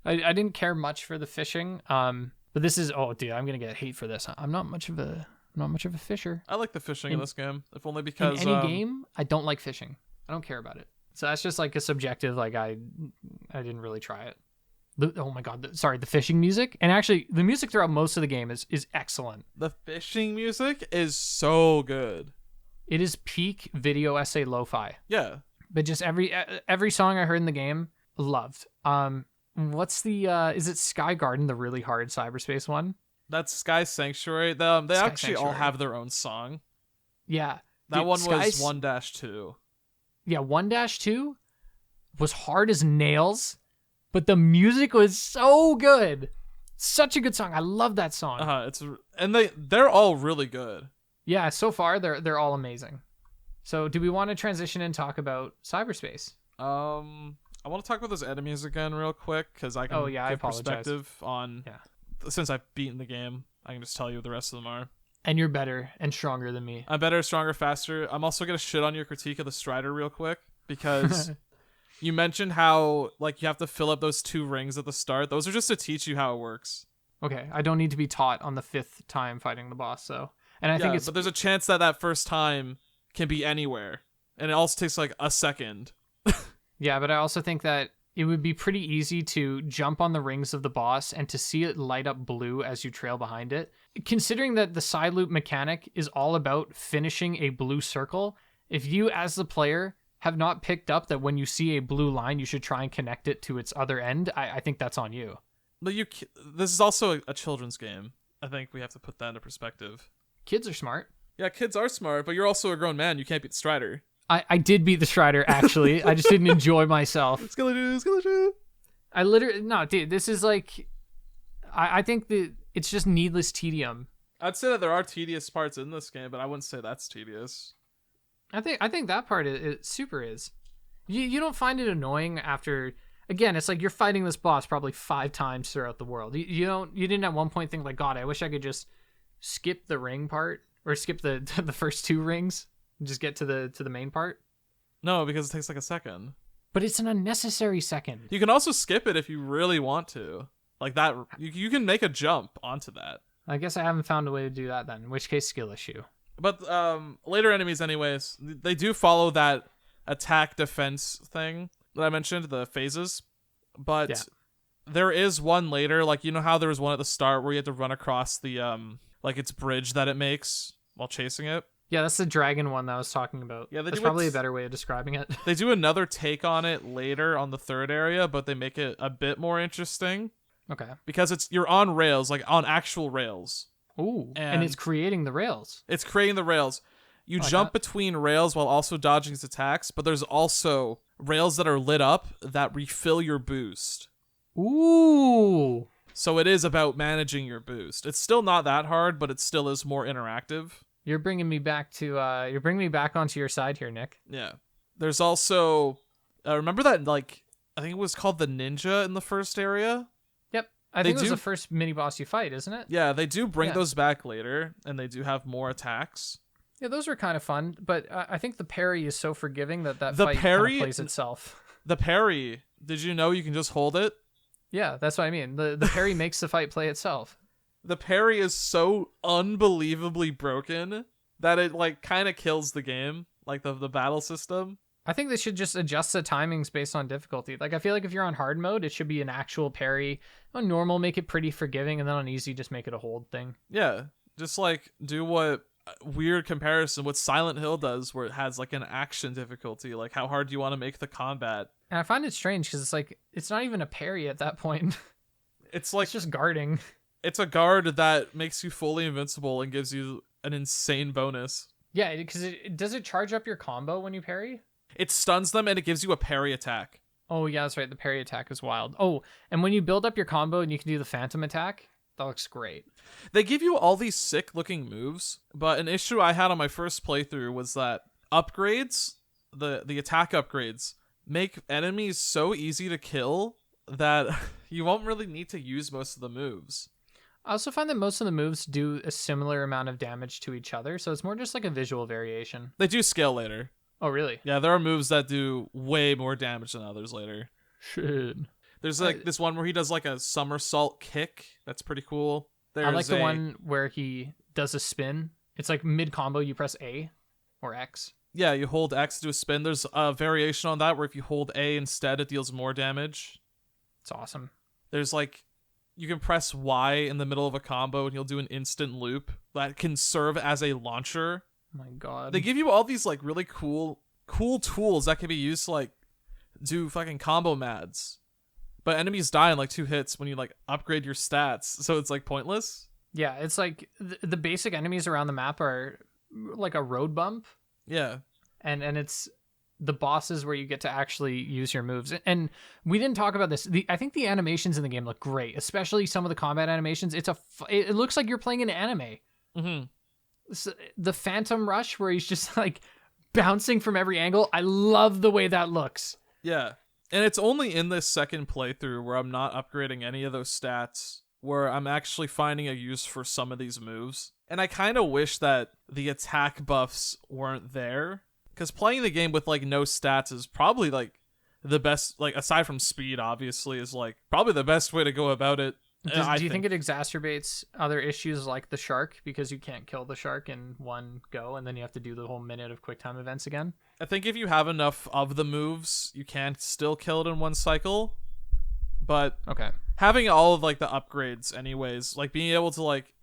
I didn't care much for the fishing. But this is, oh, dude, I'm going to get hate for this. I'm not much of a fisher. I like the fishing in this game, if only because... In any game, I don't like fishing. I don't care about it. So that's just like a subjective, like I didn't really try it. Oh my god, the fishing music. And actually the music throughout most of the game is excellent. The fishing music is so good. It is peak video essay lo-fi. Yeah. But just every song I heard in the game, loved. What's the is it Sky Garden, the really hard cyberspace one? That's Sky Sanctuary. They Sky actually all Sanctuary. have their own song. Yeah. That Dude, one was Sky's- 1-2. Yeah, 1-2 was hard as nails, but the music was so good. Such a good song. I love that song. They're all really good. Yeah, so far they're all amazing. So, do we want to transition and talk about cyberspace? I want to talk about those enemies again real quick because I can Oh, yeah, I give apologize. perspective on. Yeah. Since I've beaten the game, I can just tell you what the rest of them are. And you're better and stronger than me. I'm better, stronger, faster. I'm also gonna shit on your critique of the Strider real quick because you mentioned how like you have to fill up those 2 rings at the start. Those are just to teach you how it works. Okay, I don't need to be taught on the 5th time fighting the boss, so. And I think it's but there's a chance that first time can be anywhere, and it also takes like a second. Yeah, but I also think that it would be pretty easy to jump on the rings of the boss and to see it light up blue as you trail behind it. Considering that the side loop mechanic is all about finishing a blue circle, if you as the player have not picked up that when you see a blue line, you should try and connect it to its other end, I think that's on you. But this is also a children's game. I think we have to put that into perspective. Kids are smart. Yeah, kids are smart, but you're also a grown man. You can't beat the Strider. I did beat the Strider, actually. I just didn't enjoy myself. Skeleton. I literally... No, dude, this is like... I think that it's just needless tedium. I'd say that there are tedious parts in this game, but I wouldn't say that's tedious. I think that part it super is. You don't find it annoying after... Again, it's like you're fighting this boss probably 5 times throughout the world. You didn't at one point think like, God, I wish I could just skip the ring part or skip the first 2 rings and just get to the main part. No, because it takes like a second. But it's an unnecessary second. You can also skip it if you really want to. Like that, you can make a jump onto that. I guess I haven't found a way to do that then, in which case skill issue. But later enemies anyways, they do follow that attack defense thing that I mentioned, the phases. But Yeah. there is one later, like you know how there was one at the start where you had to run across the like its bridge that it makes while chasing it. Yeah, that's the dragon one that I was talking about. Yeah, that's probably a better way of describing it. They do another take on it later on the 3rd area, but they make it a bit more interesting Okay. because you're on rails, like on actual rails. Ooh, and And- it's creating the rails. It's creating the rails. You like jump that. between rails while also dodging its attacks, but there's also rails that are lit up that refill your boost. Ooh. So it is about managing your boost. It's still not that hard, but it still is more interactive. You're bringing me back onto your side here, Nick. Yeah. There's also remember that like I think it was called the ninja in the first area? Yep. I They think it was do- the first mini boss you fight, isn't it? Yeah, they do bring Yeah. those back later and they do have more attacks. Yeah, those were kind of fun, but I think the parry is so forgiving that The fight parry- kinda plays itself. The parry, did you know you can just hold it? Yeah, that's what I mean. The parry makes the fight play itself. The parry is so unbelievably broken that it like kind of kills the game, like the battle system. I think they should just adjust the timings based on difficulty. Like, I feel like if you're on hard mode, it should be an actual parry. On normal, make it pretty forgiving, and then on easy, just make it a hold thing. Yeah, just like do what weird comparison what Silent Hill does, where it has like an action difficulty. Like, how hard do you want to make the combat? And I find it strange because it's like it's not even a parry at that point. It's like It's just guarding. it's a guard that makes you fully invincible and gives you an insane bonus. Yeah, because does it charge up your combo when you parry? It stuns them and it gives you a parry attack. Oh yeah, that's right. The parry attack is wild. Oh, and when you build up your combo and you can do the phantom attack, that looks great. They give you all these sick looking moves, but an issue I had on my first playthrough was that upgrades, the attack upgrades, make enemies so easy to kill that you won't really need to use most of the moves. I also find that most of the moves do a similar amount of damage to each other, so it's more just like a visual variation. They do scale later. Oh, really? Yeah, there are moves that do way more damage than others later. Shit. There's like this one where he does like a somersault kick. That's pretty cool. There's I like the one where he does a spin. It's like mid combo, you press A or X. Yeah, you hold X to do a spin. There's a variation on that where if you hold A instead, it deals more damage. It's awesome. There's like, you can press Y in the middle of a combo and you'll do an instant loop that can serve as a launcher. Oh my god. They give you all these like really cool tools that can be used to like do fucking combo mads. But enemies die in like 2 hits when you like upgrade your stats, so it's like pointless. Yeah, it's like the basic enemies around the map are like a road bump. Yeah. And it's the bosses where you get to actually use your moves. And we didn't talk about this. I think the animations in the game look great, especially some of the combat animations. It looks like you're playing an anime. Mm-hmm. The Phantom Rush, where he's just like bouncing from every angle. I love the way that looks. Yeah. And it's only in this second playthrough where I'm not upgrading any of those stats, where I'm actually finding a use for some of these moves. And I kind of wish that the attack buffs weren't there, because playing the game with like no stats is probably like the best, like aside from speed obviously, is like probably the best way to go about it. Do you think it exacerbates other issues like the shark, because you can't kill the shark in one go and then you have to do the whole minute of quick time events again? I think if you have enough of the moves, you can still kill it in one cycle. But okay, having all of like the upgrades anyways, like being able to like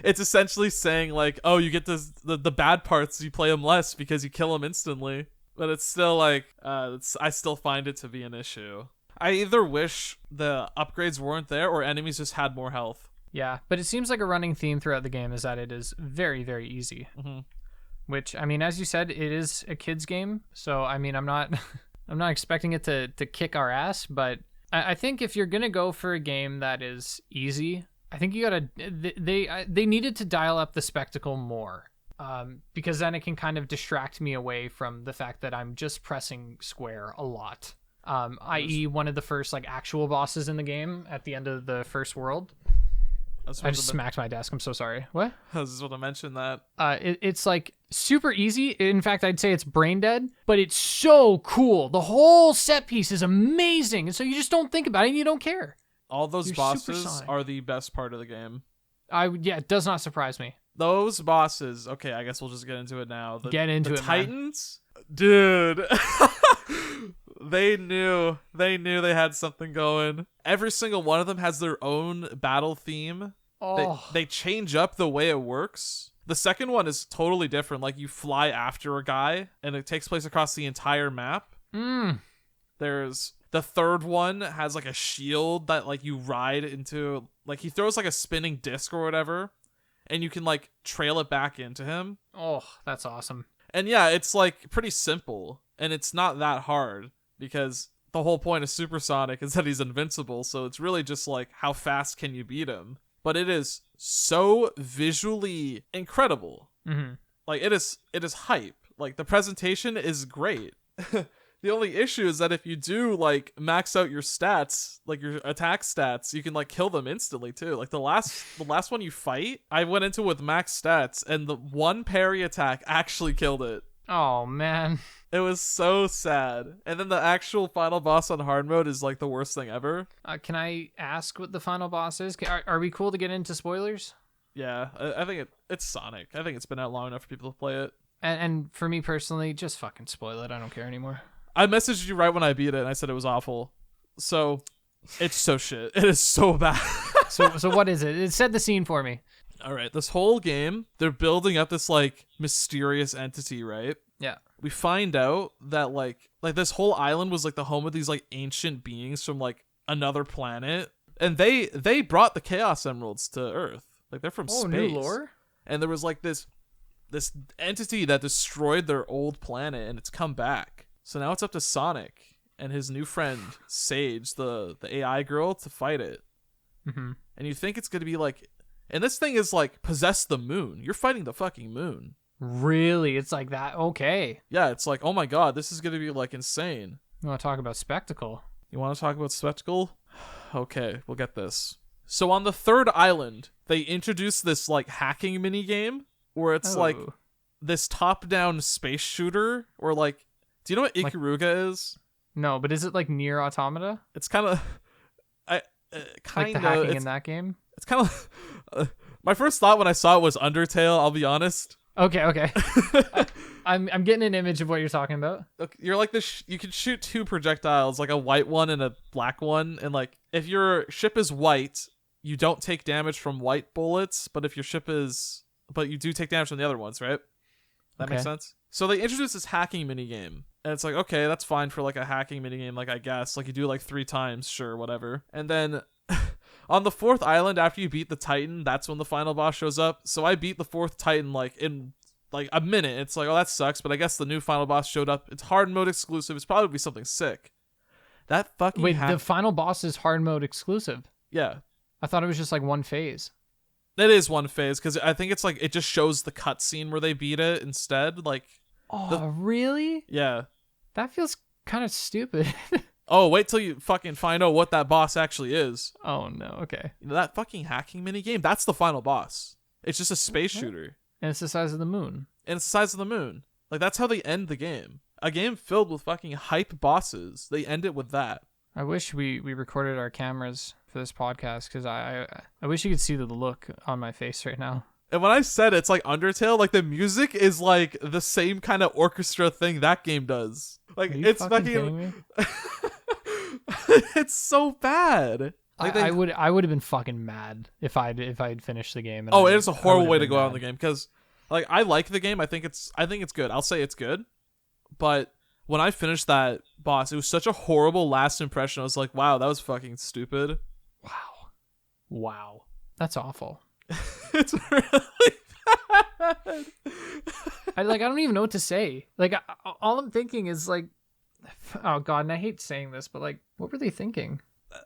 it's essentially saying like, oh, you get the bad parts, you play them less because you kill them instantly. But it's still like I still find it to be an issue. I either wish the upgrades weren't there or enemies just had more health. Yeah, but it seems like a running theme throughout the game is that it is very, very easy. Mm-hmm. Which, I mean, as you said, it is a kid's game. So, I mean, I'm not expecting it to kick our ass. But I think if you're going to go for a game that is easy, I think you got to... They needed to dial up the spectacle more. Because then it can kind of distract me away from the fact that I'm just pressing square a lot. I.e. one of the first like actual bosses in the game at the end of the first world. I just smacked my desk. I'm so sorry. What? I was just want to mention that. It's like super easy. In fact, I'd say it's brain dead, but it's so cool. The whole set piece is amazing. And so you just don't think about it and you don't care. All those bosses are the best part of the game. Yeah, it does not surprise me. Those bosses. Okay, I guess we'll just get into it now. The Titans? Man. Dude. They knew they had something going. Every single one of them has their own battle theme. Oh. They change up the way it works. The second one is totally different. Like you fly after a guy and it takes place across the entire map. There's the third one has like a shield that like you ride into, like he throws like a spinning disc or whatever and you can like trail it back into him. Oh, that's awesome. And yeah, it's like pretty simple and it's not that hard. Because the whole point of Supersonic is that he's invincible, so it's really just like, how fast can you beat him? But it is so visually incredible. Mm-hmm. Like, it is hype. Like, the presentation is great. The only issue is that if you do, like, max out your stats, like your attack stats, you can, like, kill them instantly, too. Like, the last one you fight, I went into with max stats, and the one parry attack actually killed it. Oh, man. It was so sad. And then the actual final boss on hard mode is like the worst thing ever. Can I ask what the final boss is? Are we cool to get into spoilers? Yeah, I think it's Sonic. I think it's been out long enough for people to play it. And for me personally, just fucking spoil it. I don't care anymore. I messaged you right when I beat it and I said it was awful. So it's so shit. It is so bad. So what is it? It set the scene for me. All right, this whole game, they're building up this like mysterious entity, right? Yeah. We find out that like this whole island was like the home of these like ancient beings from like another planet, and they brought the Chaos Emeralds to Earth. Like they're from space. New lore. And there was like this entity that destroyed their old planet, and it's come back. So now it's up to Sonic and his new friend Sage, the AI girl, to fight it. Mm-hmm. And you think it's gonna be like, and this thing is like possess the moon. You're fighting the fucking moon. Really? It's like that? Okay. Yeah, it's like, oh my god, this is going to be like insane. You want to talk about spectacle? You want to talk about spectacle? Okay, we'll get this. So on the third island, they introduce this like hacking mini game where it's like this top-down space shooter, or like, do you know what Ikaruga is? No, but is it like Nier Automata? It's kind of like the hacking in that game? It's kind of my first thought when I saw it was Undertale, I'll be honest. Okay. I'm getting an image of what you're talking about. Okay, you're like this. You can shoot two projectiles, like a white one and a black one, and like if your ship is white, you don't take damage from white bullets, but you do take damage from the other ones, right? That makes sense. So they introduced this hacking minigame, and it's like, okay, that's fine for like a hacking minigame, like I guess, like you do like 3 times, sure, whatever. And then on the 4th island, after you beat the Titan, that's when the final boss shows up. So I beat the 4th Titan like in like a minute. It's like, oh, that sucks, but I guess the new final boss showed up. It's hard mode exclusive. It's probably something sick. That fucking the final boss is hard mode exclusive. Yeah. I thought it was just like one phase. It is one phase because I think it's like it just shows the cutscene where they beat it instead. Like, really? Yeah. That feels kind of stupid. Oh, wait till you fucking find out what that boss actually is. Oh no. Okay. That fucking hacking minigame, that's the final boss. It's just a space shooter. And it's the size of the moon. And it's the size of the moon. Like, that's how they end the game. A game filled with fucking hype bosses. They end it with that. I wish we recorded our cameras for this podcast because I wish you could see the look on my face right now. And when I said it's like Undertale, like the music is like the same kind of orchestra thing that game does. Like, it's fucking kidding me? It's so bad. Like I would have been fucking mad if I'd finished the game. And it's a horrible way to go out in the game because, like, I like the game. I think it's good. I'll say it's good, but when I finished that boss, it was such a horrible last impression. I was like, wow, that was fucking stupid. Wow, that's awful. It's really bad. I don't even know what to say. Like, all I'm thinking is like, oh god, and I hate saying this, but like, what were they thinking?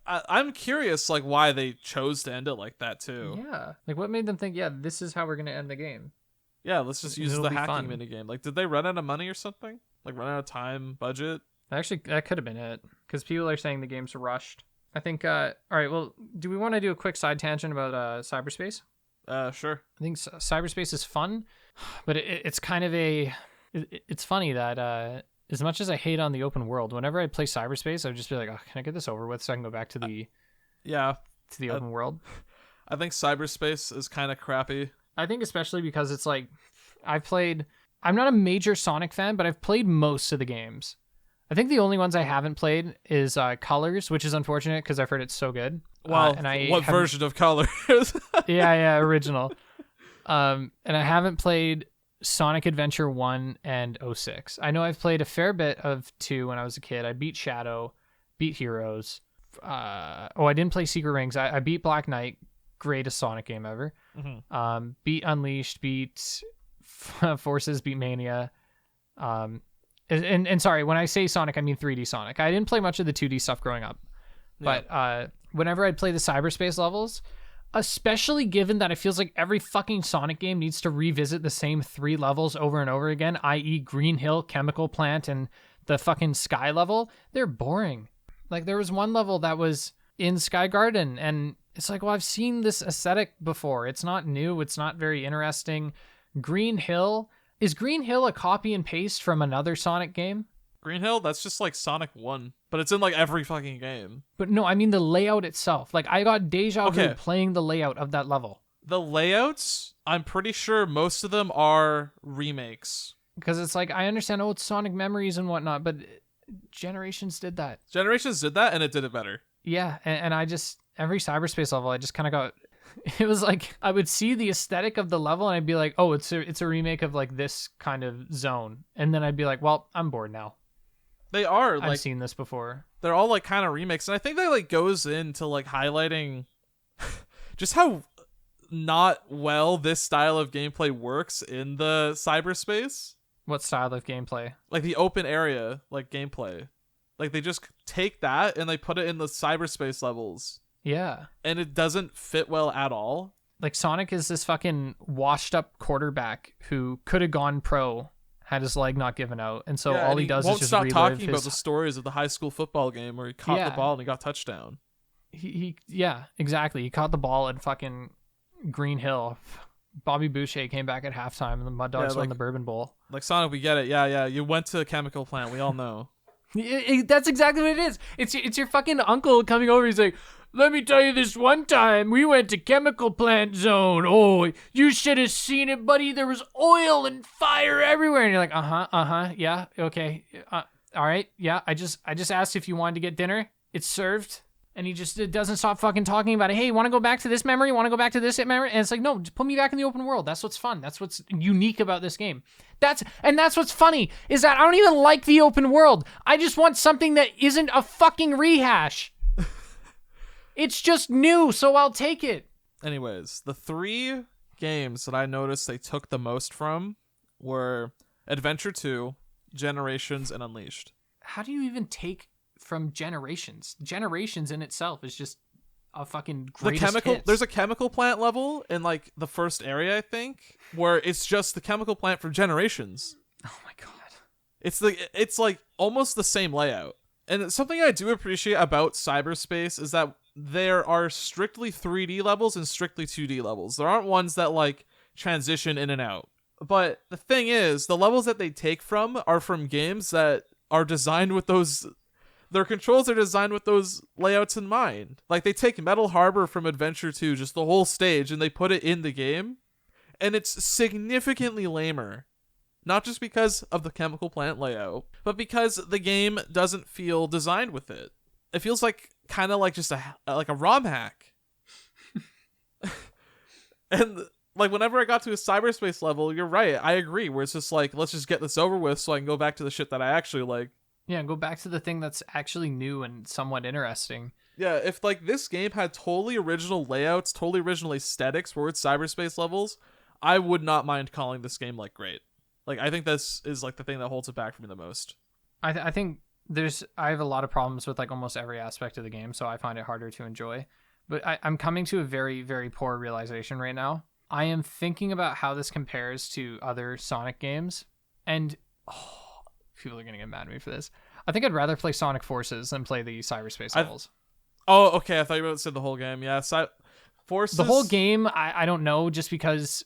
I'm curious, like, why they chose to end it like that too. Yeah, like what made them think, yeah, this is how we're gonna end the game? Yeah, let's just use the hacking minigame. Like, did they run out of money or something? Like, run out of time, budget? Actually, that could have been it, because people are saying the game's rushed. I think. All right, well, do we want to do a quick side tangent about cyberspace? Sure. I think cyberspace is fun, but it's kind of it's funny that as much as I hate on the open world, whenever I play cyberspace, I would just be like, oh, can I get this over with so I can go back to the open world? I think cyberspace is kind of crappy. I think especially because it's like I'm not a major Sonic fan, but I've played most of the games. I think the only ones I haven't played is Colors, which is unfortunate because I've heard it's so good. Well, what version of Colors? yeah, original. And I haven't played Sonic Adventure 1 and 06. I know I've played a fair bit of 2 when I was a kid. I beat Shadow, beat Heroes. I didn't play Secret Rings. I beat Black Knight, greatest Sonic game ever. Mm-hmm. Beat Unleashed, beat Forces, beat Mania. And sorry, when I say Sonic, I mean 3D Sonic. I didn't play much of the 2D stuff growing up. Yeah. But whenever I'd play the cyberspace levels, especially given that it feels like every fucking Sonic game needs to revisit the same 3 levels over and over again, i.e. Green Hill, Chemical Plant, and the fucking Sky level, they're boring. Like, there was one level that was in Sky Garden, and it's like, well, I've seen this aesthetic before. It's not new. It's not very interesting. Green Hill... Is Green Hill a copy and paste from another Sonic game? Green Hill? That's just like Sonic 1, but it's in like every fucking game. But no, I mean the layout itself. Like, I got deja vu playing the layout of that level. The layouts, I'm pretty sure most of them are remakes. Because it's like, I understand, it's Sonic Memories and whatnot, but Generations did that. Generations did that, and it did it better. Yeah, and I just, every cyberspace level, I just kind of got... It was like I would see the aesthetic of the level and I'd be like, oh, it's a remake of like this kind of zone. And then I'd be like, well, I'm bored now. They are. I've seen this before. They're all like kind of remakes. And I think that like goes into like highlighting just how not well this style of gameplay works in the cyberspace. What style of gameplay? Like the open area, like gameplay. Like they just take that and they put it in the cyberspace levels. Yeah. And it doesn't fit well at all. Like, Sonic is this fucking washed up quarterback who could have gone pro had his leg not given out. And so all he does is just won't stop talking about the stories of the high school football game where he caught the ball and he got touchdown. Yeah, exactly. He caught the ball at fucking Green Hill. Bobby Boucher came back at halftime and the Mud Dogs won the Bourbon Bowl. Like, Sonic, we get it. Yeah. You went to a chemical plant. We all know. That's exactly what it is. It's your fucking uncle coming over. He's like, let me tell you this one time we went to chemical plant zone. Oh, you should have seen it, buddy. There was oil and fire everywhere. And you're like, yeah, okay. All right, yeah, I just asked if you wanted to get dinner. It's served. And he just doesn't stop fucking talking about it. Hey, you want to go back to this memory? Want to go back to this memory? And it's like, no, just put me back in the open world. That's what's fun. That's what's unique about this game. That's what's funny, is that I don't even like the open world. I just want something that isn't a fucking rehash. It's just new, so I'll take it. Anyways, the 3 games that I noticed they took the most from were Adventure 2, Generations, and Unleashed. How do you even take from Generations? Generations in itself is just a fucking greatest hits. There's a chemical plant level in like the first area, I think, where it's just the chemical plant from Generations. Oh my god. It's like almost the same layout. And something I do appreciate about cyberspace is that there are strictly 3D levels and strictly 2D levels. There aren't ones that like transition in and out. But the thing is, the levels that they take from are from games that are designed with those... Their controls are designed with those layouts in mind. Like, they take Metal Harbor from Adventure 2, just the whole stage, and they put it in the game. And it's significantly lamer. Not just because of the chemical plant layout, but because the game doesn't feel designed with it. It feels like kind of like just a ROM hack. And like whenever I got to a cyberspace level, you're right, I agree, where it's just like, let's just get this over with so I can go back to the shit that I actually like. Yeah, go back to the thing that's actually new and somewhat interesting. Yeah, if like this game had totally original layouts, totally original aesthetics for its cyberspace levels, I would not mind calling this game like great. Like, I think this is like the thing that holds it back for me the most. I think I have a lot of problems with like almost every aspect of the game, so I find it harder to enjoy. But I'm coming to a very, very poor realization right now. I am thinking about how this compares to other Sonic games, and people are gonna get mad at me for this. I think I'd rather play Sonic Forces than play the cyberspace levels. Oh, okay. I thought you were about to say the whole game. Yeah, Forces. The whole game, I don't know, just because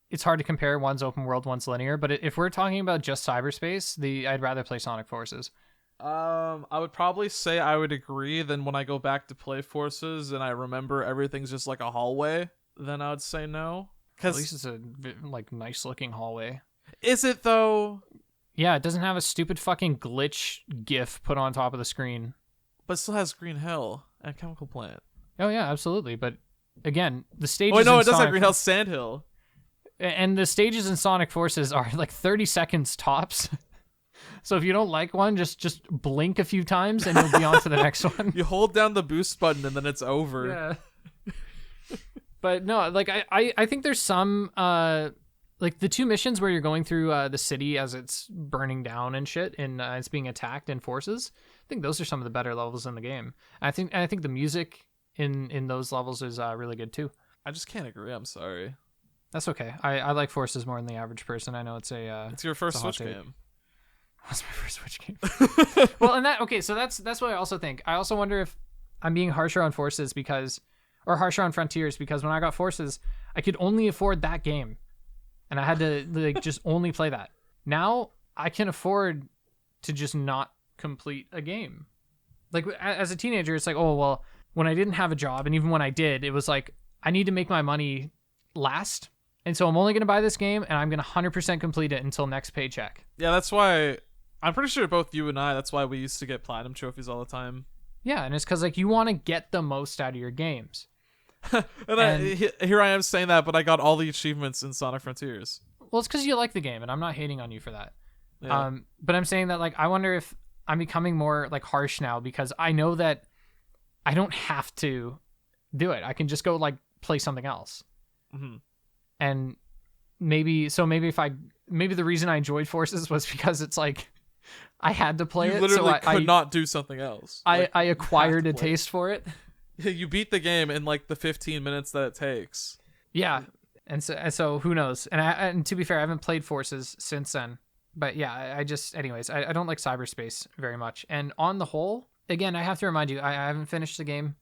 it's hard to compare. One's open world, one's linear. But if we're talking about just cyberspace, I'd rather play Sonic Forces. I would probably say I would agree. Then when I go back to play Forces and I remember everything's just like a hallway, then I would say no. At least it's a like nice looking hallway. Is it though? Yeah, it doesn't have a stupid fucking glitch GIF put on top of the screen. But it still has Green Hill and Chemical Plant. Oh yeah, absolutely. But again, the stages. Oh no, it does have Green Hill, Sand Hill. And the stages in Sonic Forces are like 30 seconds tops. So if you don't like one, just blink a few times and you'll be on to the next one. You hold down the boost button and then it's over. Yeah. But no, like I think there's some like the 2 missions where you're going through the city as it's burning down and shit, and it's being attacked in Forces. I think those are some of the better levels in the game. I think the music in those levels is really good too. I just can't agree. I'm sorry. That's okay. I like Forces more than the average person. I know it's it's your first Switch game. That's my first Switch game. Well, and so that's what I also think. I also wonder if I'm being harsher on Forces or harsher on Frontiers, because when I got Forces, I could only afford that game, and I had to like just only play that. Now I can afford to just not complete a game. Like as a teenager, it's like, oh well, when I didn't have a job, and even when I did, it was like I need to make my money last. And so I'm only going to buy this game, and I'm going to 100% complete it until next paycheck. Yeah, that's why I'm pretty sure both you and that's why we used to get platinum trophies all the time. Yeah, and it's because like you want to get the most out of your games. Here I am saying that, but I got all the achievements in Sonic Frontiers. Well, it's because you like the game, and I'm not hating on you for that. Yeah. But I'm saying that like I wonder if I'm becoming more like harsh now, because I know that I don't have to do it. I can just go like play something else. Mm-hmm. And maybe the reason I enjoyed Forces was because it's like I had to play it. You literally so could not do something else. I acquired a taste for it. You beat the game in like the 15 minutes that it takes. Yeah, and so who knows? And to be fair, I haven't played Forces since then. But yeah, anyways, I don't like cyberspace very much. And on the whole, again, I have to remind you, I haven't finished the game.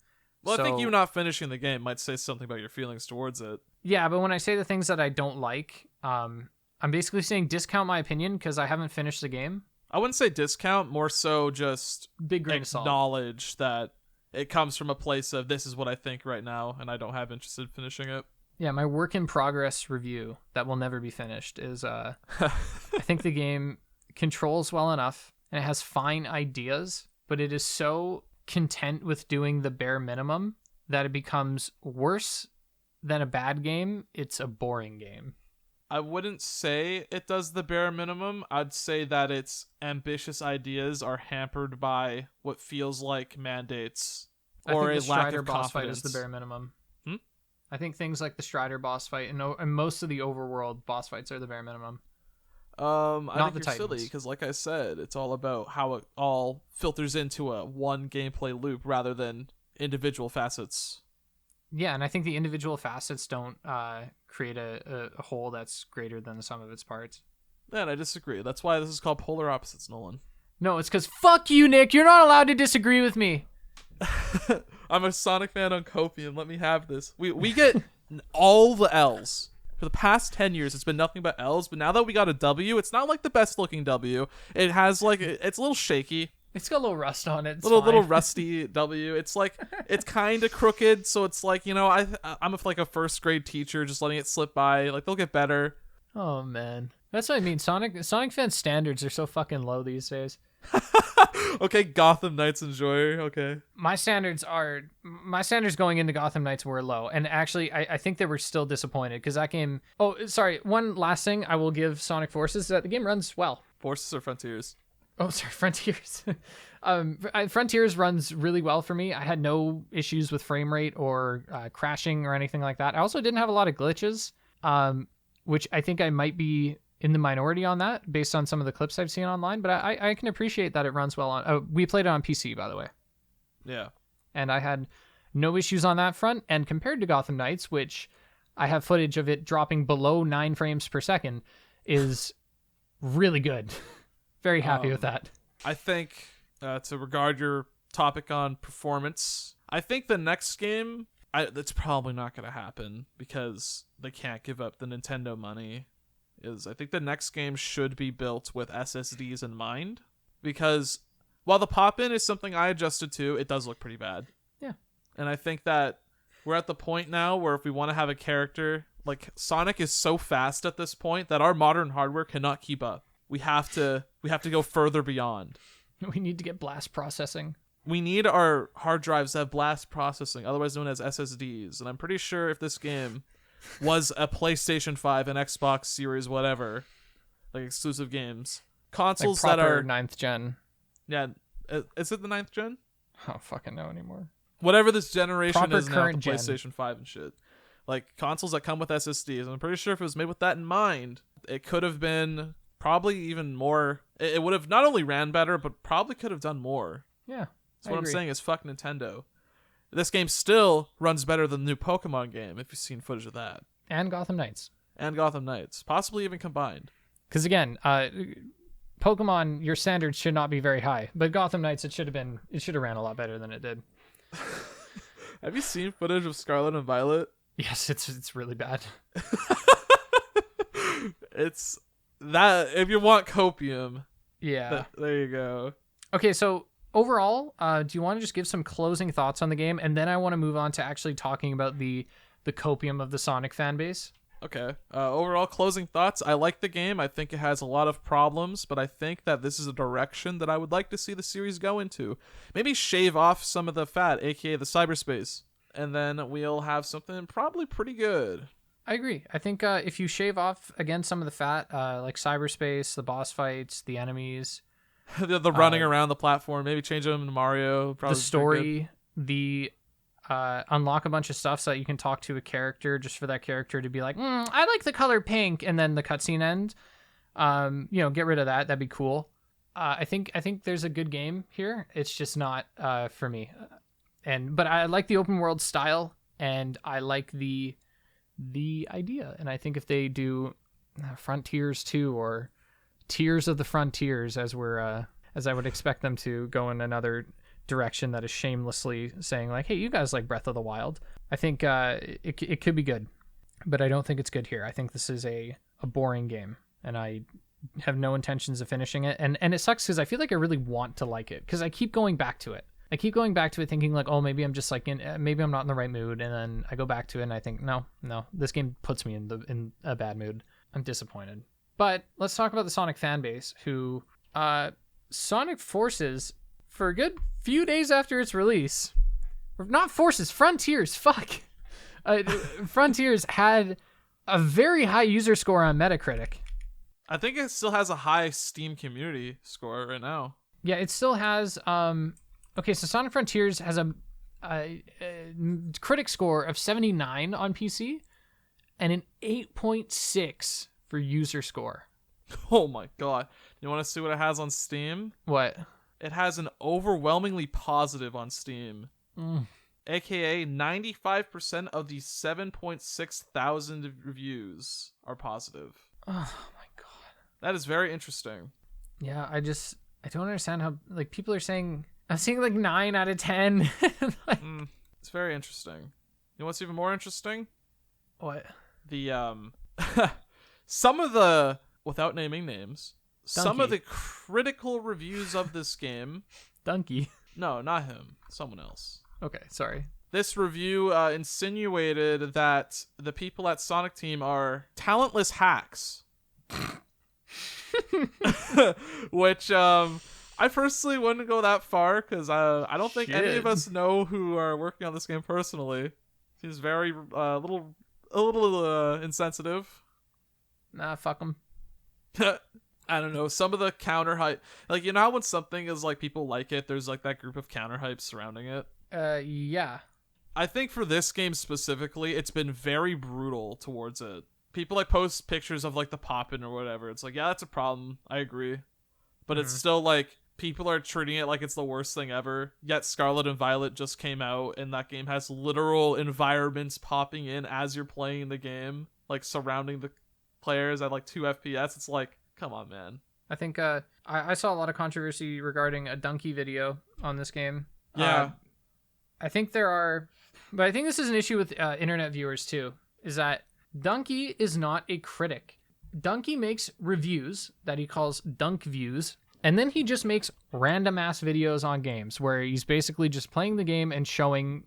Well, I think you not finishing the game might say something about your feelings towards it. Yeah, but when I say the things that I don't like, I'm basically saying discount my opinion because I haven't finished the game. I wouldn't say discount, more so just big grain of salt. Acknowledge that it comes from a place of this is what I think right now, and I don't have interest in finishing it. Yeah, my work in progress review that will never be finished is I think the game controls well enough and it has fine ideas, but it is so content with doing the bare minimum that it becomes worse than a bad game. It's a boring game. I wouldn't say it does the bare minimum. I'd say that its ambitious ideas are hampered by what feels like mandates or a lack Strider of boss fight confidence. is the bare minimum. Hmm? I think things like the Strider boss fight and most of the overworld boss fights are the bare minimum. I Not think the you're silly Titans. because, like I said, it's all about how it all filters into a one gameplay loop rather than individual facets. Yeah, and I think the individual facets don't create a whole that's greater than the sum of its parts. And I disagree. That's why this is called Polar Opposites, Nolan. No, it's because fuck you, Nick. You're not allowed to disagree with me. I'm a Sonic fan on Copium. Let me have this. We get all the L's. For the past 10 years, it's been nothing but L's, but now that we got a W, it's not like the best looking W. It has like, it's a little shaky. It's got a little rust on it. It's Little fine. rusty W. It's like, it's kind of crooked, so it's like, you know, I'm like a first grade teacher just letting it slip by. Like, they'll get better. Oh man, that's what I mean. Sonic fan standards are so fucking low these days. Okay, Gotham Knights enjoyer. Okay. My standards going into Gotham Knights were low, and actually I think they were still disappointed because that game. Oh, sorry. One last thing I will give Sonic Forces is that the game runs well. Forces or Frontiers? Oh, sorry, Frontiers. Frontiers runs really well for me. I had no issues with frame rate or crashing or anything like that. I also didn't have a lot of glitches, which I think I might be in the minority on that based on some of the clips I've seen online. But I can appreciate that it runs well on. We played it on PC, by the way. Yeah. And I had no issues on that front. And compared to Gotham Knights, which I have footage of it dropping below 9 frames per second, is really good. Very happy with that. I think to regard your topic on performance, I think the next game, that's probably not going to happen because they can't give up the Nintendo money. I think the next game should be built with SSDs in mind because while the pop-in is something I adjusted to, it does look pretty bad. Yeah. And I think that we're at the point now where if we want to have a character, like Sonic is so fast at this point that our modern hardware cannot keep up. We have to go further beyond. We need to get blast processing. We need our hard drives to have blast processing, otherwise known as SSDs. And I'm pretty sure if this game was a PlayStation 5 and Xbox Series whatever, like exclusive games, consoles like proper that are 9th gen. Yeah, is it the 9th gen? I don't fucking know anymore. Whatever this generation Proper is now, the current gen. PlayStation 5 and shit. Like consoles that come with SSDs. And I'm pretty sure if it was made with that in mind, it could have been probably even more. It would have not only ran better, but probably could have done more. Yeah. That's what I'm saying is fuck Nintendo. This game still runs better than the new Pokemon game, if you've seen footage of that. And Gotham Knights. And Gotham Knights. Possibly even combined. Because again, Pokemon, your standards should not be very high. But Gotham Knights, it should have ran a lot better than it did. Have you seen footage of Scarlet and Violet? Yes, it's really bad. It's that, if you want copium. Yeah. There you go. Okay, so overall, do you want to just give some closing thoughts on the game? And then I want to move on to actually talking about the copium of the Sonic fan base. Okay. Overall, closing thoughts. I like the game. I think it has a lot of problems, but I think that this is a direction that I would like to see the series go into. Maybe shave off some of the fat, aka the cyberspace, and then we'll have something probably pretty good. I agree. I think if you shave off, again, some of the fat, like cyberspace, the boss fights, the enemies, the running around the platform, maybe change them to Mario. Probably the story, the unlock a bunch of stuff so that you can talk to a character just for that character to be like, I like the color pink, and then the cutscene end. Get rid of that. That'd be cool. I think there's a good game here. It's just not for me. But I like the open world style, and I like the idea. And I think if they do Frontiers 2 or Tears of the Frontiers, as I would expect them to go in another direction that is shamelessly saying like, hey, you guys like Breath of the Wild, I think it could be good, but I don't think it's good here. I think this is a boring game, and I have no intentions of finishing it, and it sucks because I feel like I really want to like it because I keep going back to it. I keep going back to it thinking like, oh, maybe I'm just like maybe I'm not in the right mood, and then I go back to it and I think, no, this game puts me in a bad mood. I'm disappointed. But let's talk about the Sonic fan base, who Sonic Forces, for a good few days after its release, not Forces, Frontiers, fuck. Frontiers had a very high user score on Metacritic. I think it still has a high Steam community score right now. Yeah, it still has. Okay, so Sonic Frontiers has a critic score of 79 on PC and an 8.6 for user score. Oh my god. You want to see what it has on Steam? What? It has an overwhelmingly positive on Steam. AKA 95% of the 7.6 thousand reviews are positive. Oh my god. That is very interesting. Yeah, I don't understand how, like, people are saying, I'm seeing like 9 out of 10. Like, it's very interesting. You know what's even more interesting? what? The some of the, without naming names, some of Donkey. the critical reviews of this game. Donkey. No, not him. Someone else. Okay, sorry. This review insinuated that the people at Sonic Team are talentless hacks. Which I personally wouldn't go that far, because I don't think any of us know who are working on this game personally. Seems very a little insensitive. Nah, fuck them. I don't know, some of the counter hype, like, you know how when something is like people like it, there's like that group of counter hype surrounding it. Yeah. I think for this game specifically, it's been very brutal towards it. People like post pictures of like the poppin' or whatever. It's like, yeah, that's a problem. I agree. But it's still like, people are treating it like it's the worst thing ever. Yet Scarlet and Violet just came out, and that game has literal environments popping in as you're playing the game, like surrounding the players at like 2 FPS. It's like, come on, man. I think I saw a lot of controversy regarding a Donkey video on this game. Yeah. I think there are, but I think this is an issue with internet viewers too, is that Donkey is not a critic. Donkey makes reviews that he calls dunk views, and then he just makes random ass videos on games where he's basically just playing the game and showing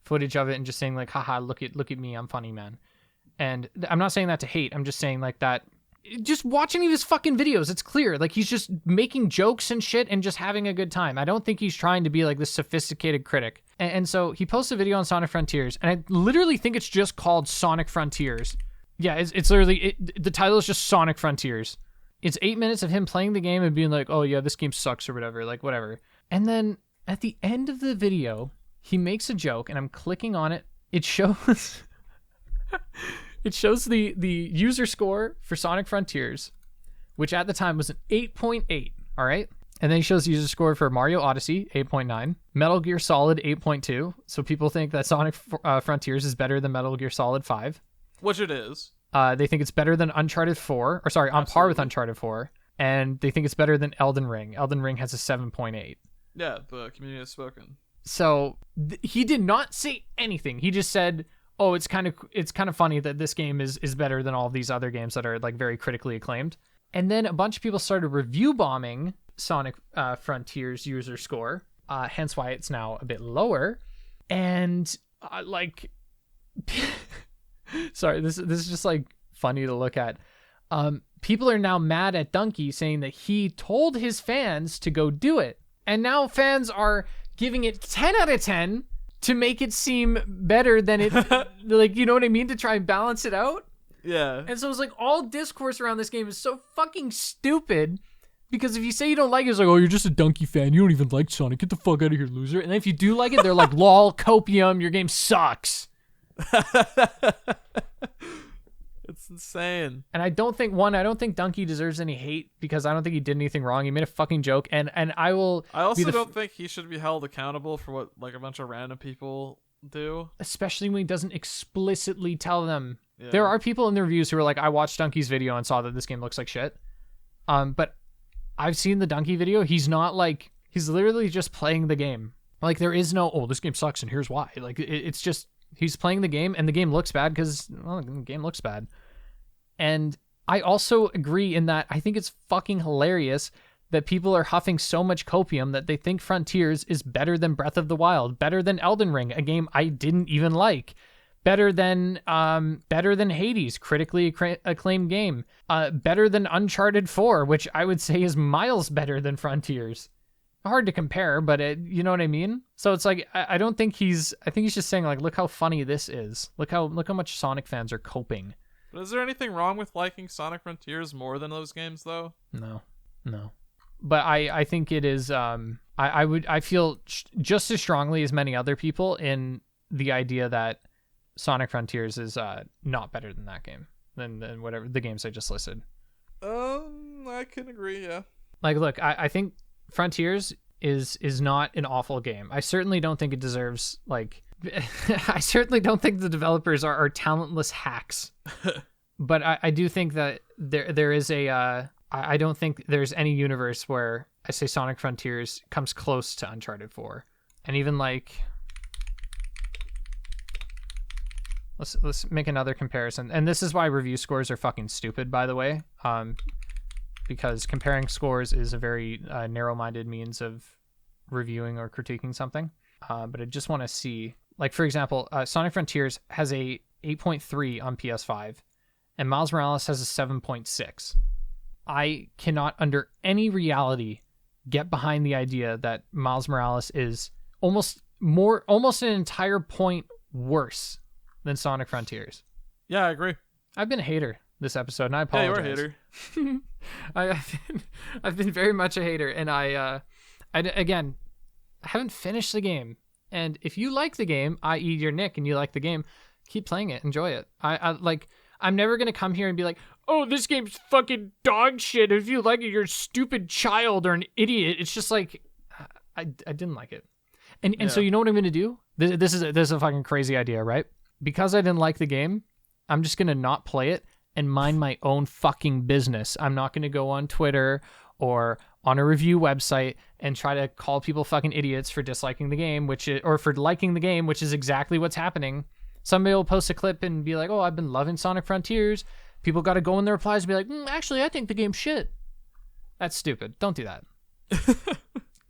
footage of it and just saying like, haha, look at me, I'm funny, man. And I'm not saying that to hate, I'm just saying like that, just watching his fucking videos, it's clear, like he's just making jokes and shit and just having a good time. I don't think he's trying to be like this sophisticated critic. And so he posts a video on Sonic Frontiers, and I literally think it's just called Sonic Frontiers. Yeah, it's literally, the title is just Sonic Frontiers. It's 8 minutes of him playing the game and being like, oh yeah, this game sucks or whatever, like whatever. And then at the end of the video, he makes a joke, and I'm clicking on it. It shows it shows the user score for Sonic Frontiers, which at the time was an 8.8, all right? And then he shows the user score for Mario Odyssey, 8.9, Metal Gear Solid, 8.2. So people think that Sonic Frontiers is better than Metal Gear Solid 5. Which it is. They think it's better than Uncharted 4, or sorry, on par with Uncharted 4. And they think it's better than Elden Ring. Elden Ring has a 7.8. Yeah, the community has spoken. So he did not say anything. He just said, oh, it's kind of funny that this game is better than all of these other games that are like very critically acclaimed. And then a bunch of people started review bombing Sonic Frontiers user score, hence why it's now a bit lower. And like, sorry, this is just like funny to look at. People are now mad at Donkey, saying that he told his fans to go do it, and now fans are giving it 10 out of 10 to make it seem better than it, like, you know what I mean, to try and balance it out. Yeah. And so it's like all discourse around this game is so fucking stupid. Because if you say you don't like it, it's like, oh, you're just a Donkey fan. You don't even like Sonic. Get the fuck out of here, loser. And then if you do like it, they're like, lol, copium, your game sucks. It's insane. And I don't think Donkey deserves any hate, because I don't think he did anything wrong. He made a fucking joke, and I also don't think he should be held accountable for what like a bunch of random people do. Especially when he doesn't explicitly tell them. Yeah. There are people in the reviews who are like, I watched Donkey's video and saw that this game looks like shit. But I've seen the Donkey video. He's not like, he's literally just playing the game. Like, there is no, oh, this game sucks and here's why. Like, it's just, he's playing the game, and the game looks bad because, well, the game looks bad. And I also agree in that I think it's fucking hilarious that people are huffing so much copium that they think Frontiers is better than Breath of the Wild, better than Elden Ring, a game I didn't even like, better than Hades, critically acclaimed game, better than Uncharted 4, which I would say is miles better than Frontiers. Hard to compare, but you know what I mean? So it's like, I think he's just saying, like, look how funny this is. Look how much Sonic fans are coping. But is there anything wrong with liking Sonic Frontiers more than those games, though? No. But I think it is, I feel just as strongly as many other people in the idea that Sonic Frontiers is not better than that game, than whatever the games I just listed. I can agree, yeah. Like, look, I think Frontiers is not an awful game. I certainly don't think it deserves, like, I certainly don't think the developers are talentless hacks. But I do think that there is a I don't think there's any universe where I say Sonic Frontiers comes close to Uncharted 4. And even like, let's make another comparison. And this is why review scores are fucking stupid, by the way. Because comparing scores is a very narrow-minded means of reviewing or critiquing something. But I just want to see, like, for example, Sonic Frontiers has a 8.3 on PS5, and Miles Morales has a 7.6. I cannot, under any reality, get behind the idea that Miles Morales is almost an entire point worse than Sonic Frontiers. Yeah, I agree. I've been a hater this episode, and I apologize. Yeah, you're a hater. I've been very much a hater, and I haven't finished the game. And if you like the game, i.e. you're Nick and you like the game, keep playing it, enjoy it. I'm never gonna come here and be like, oh, this game's fucking dog shit. If you like it, you're a stupid child or an idiot. It's just like, I didn't like it. And so you know what I'm gonna do? This is a fucking crazy idea, right? Because I didn't like the game, I'm just gonna not play it and mind my own fucking business. I'm not gonna go on Twitter or on a review website and try to call people fucking idiots for disliking the game, or for liking the game, which is exactly what's happening. Somebody will post a clip and be like, oh, I've been loving Sonic Frontiers. People got to go in their replies and be like, actually, I think the game's shit. That's stupid. Don't do that. If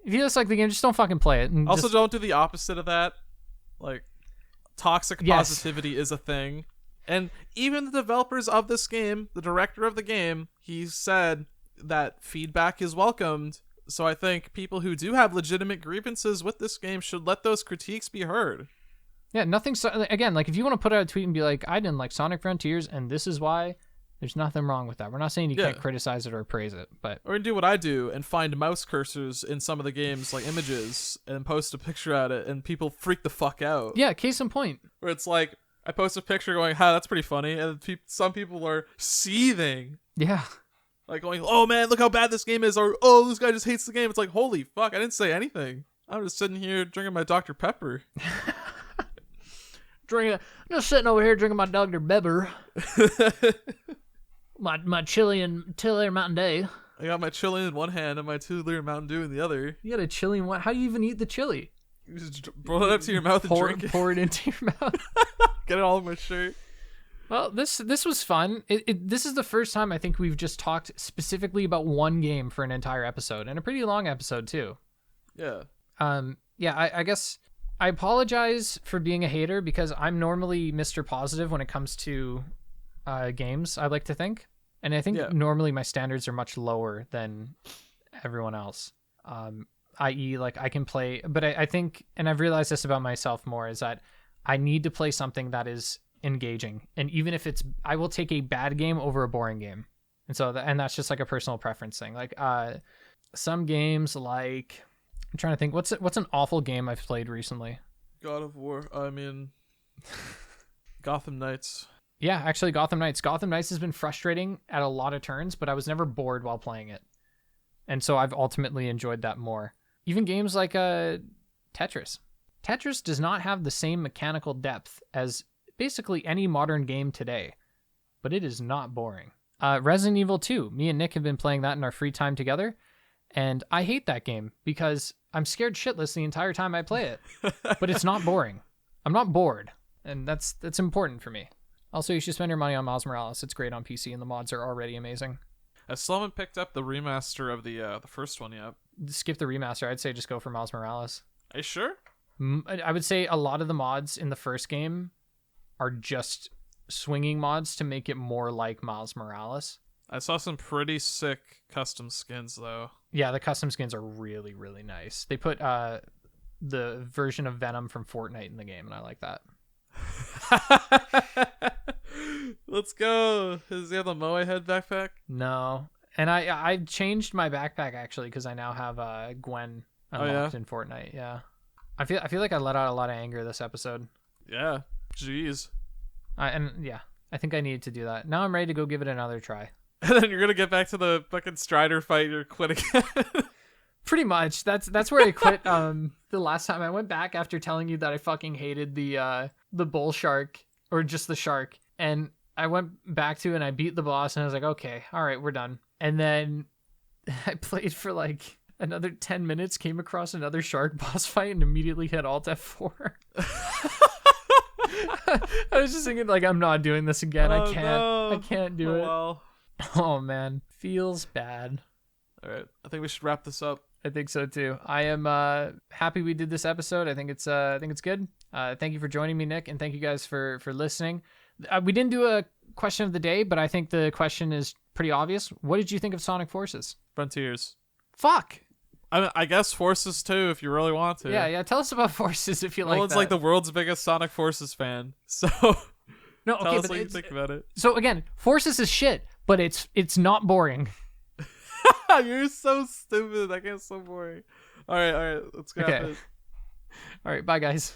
you dislike the game, just don't fucking play it. And also, don't do the opposite of that. Like, toxic positivity is a thing. And even the developers of this game, the director of the game, he said that feedback is welcomed. So I think people who do have legitimate grievances with this game should let those critiques be heard. Yeah, again, like, if you want to put out a tweet and be like, I didn't like Sonic Frontiers and this is why, there's nothing wrong with that. We're not saying you can't criticize it or praise it, but... Or do what I do and find mouse cursors in some of the games, like images, and post a picture at it, and people freak the fuck out. Yeah, case in point. Where it's like, I post a picture going, that's pretty funny, and some people are seething. Yeah. Like going, oh man, look how bad this game is, or oh, this guy just hates the game. It's like, holy fuck, I didn't say anything. I'm just sitting here drinking my Dr. Pepper. Just sitting over here drinking my Dr. Pepper. my Chilean Mountain Dew. I got my chili in one hand and my 2-liter Mountain Dew in the other. You got a chili in one? How do you even eat the chili? You just roll it up to your mouth and drink it. Pour it into your mouth. Get it all over my shirt. Well, this was fun. This is the first time I think we've just talked specifically about one game for an entire episode, and a pretty long episode too. Yeah. I guess I apologize for being a hater because I'm normally Mr. Positive when it comes to games, I like to think. And I think normally my standards are much lower than everyone else. I.e., like, I can play, but I think, and I've realized this about myself more, is that I need to play something that is engaging. And even if I will take a bad game over a boring game. And so, and that's just like a personal preference thing. Like, some games, like, I'm trying to think, what's an awful game I've played recently? God of War. I mean, Gotham Knights. Yeah, actually, Gotham Knights. Gotham Knights has been frustrating at a lot of turns, but I was never bored while playing it. And so I've ultimately enjoyed that more. Even games like Tetris. Tetris does not have the same mechanical depth as basically any modern game today, but it is not boring. Resident Evil 2. Me and Nick have been playing that in our free time together, and I hate that game because I'm scared shitless the entire time I play it. But it's not boring. I'm not bored, and that's important for me. Also, you should spend your money on Miles Morales. It's great on PC, and the mods are already amazing. I still haven't picked up the remaster of the first one yet. Skip the remaster. I'd say just go for Miles Morales. Are you sure? I would say a lot of the mods in the first game are just swinging mods to make it more like Miles Morales. I saw some pretty sick custom skins though. Yeah, the custom skins are really, really nice. They put the version of Venom from Fortnite in the game, and I like that. Let's go. Does he have the Moe head backpack? No. And I changed my backpack actually because I now have Gwen unlocked in Fortnite. Yeah. I feel like I let out a lot of anger this episode. Yeah. Jeez. I think I needed to do that. Now I'm ready to go give it another try. And then you're gonna get back to the fucking Strider fight. You're quitting. Pretty much. That's where I quit. The last time I went back after telling you that I fucking hated the bull shark or just the shark, and I went back to it and I beat the boss and I was like, okay, all right, we're done. And then I played for like another 10 minutes, came across another shark boss fight, and immediately hit Alt F4. I was just thinking like, I'm not doing this again. Oh, I can't do it. Well. Oh man, feels bad. All right, I think we should wrap this up. I think so too. I am happy we did this episode. I think it's good. Thank you for joining me, Nick, and thank you guys for listening. We didn't do a question of the day, but I think the question is pretty obvious. What did you think of Sonic Forces? Frontiers. Fuck. I guess Forces too, if you really want to. Yeah. Tell us about Forces if you like. Well, it's that. like the world's biggest Sonic Forces fan. So no, tell okay, us but what you think about it. So again, Forces is shit, but it's not boring. You're so stupid. That game's so boring. All right. Let's go. Okay. All right, bye guys.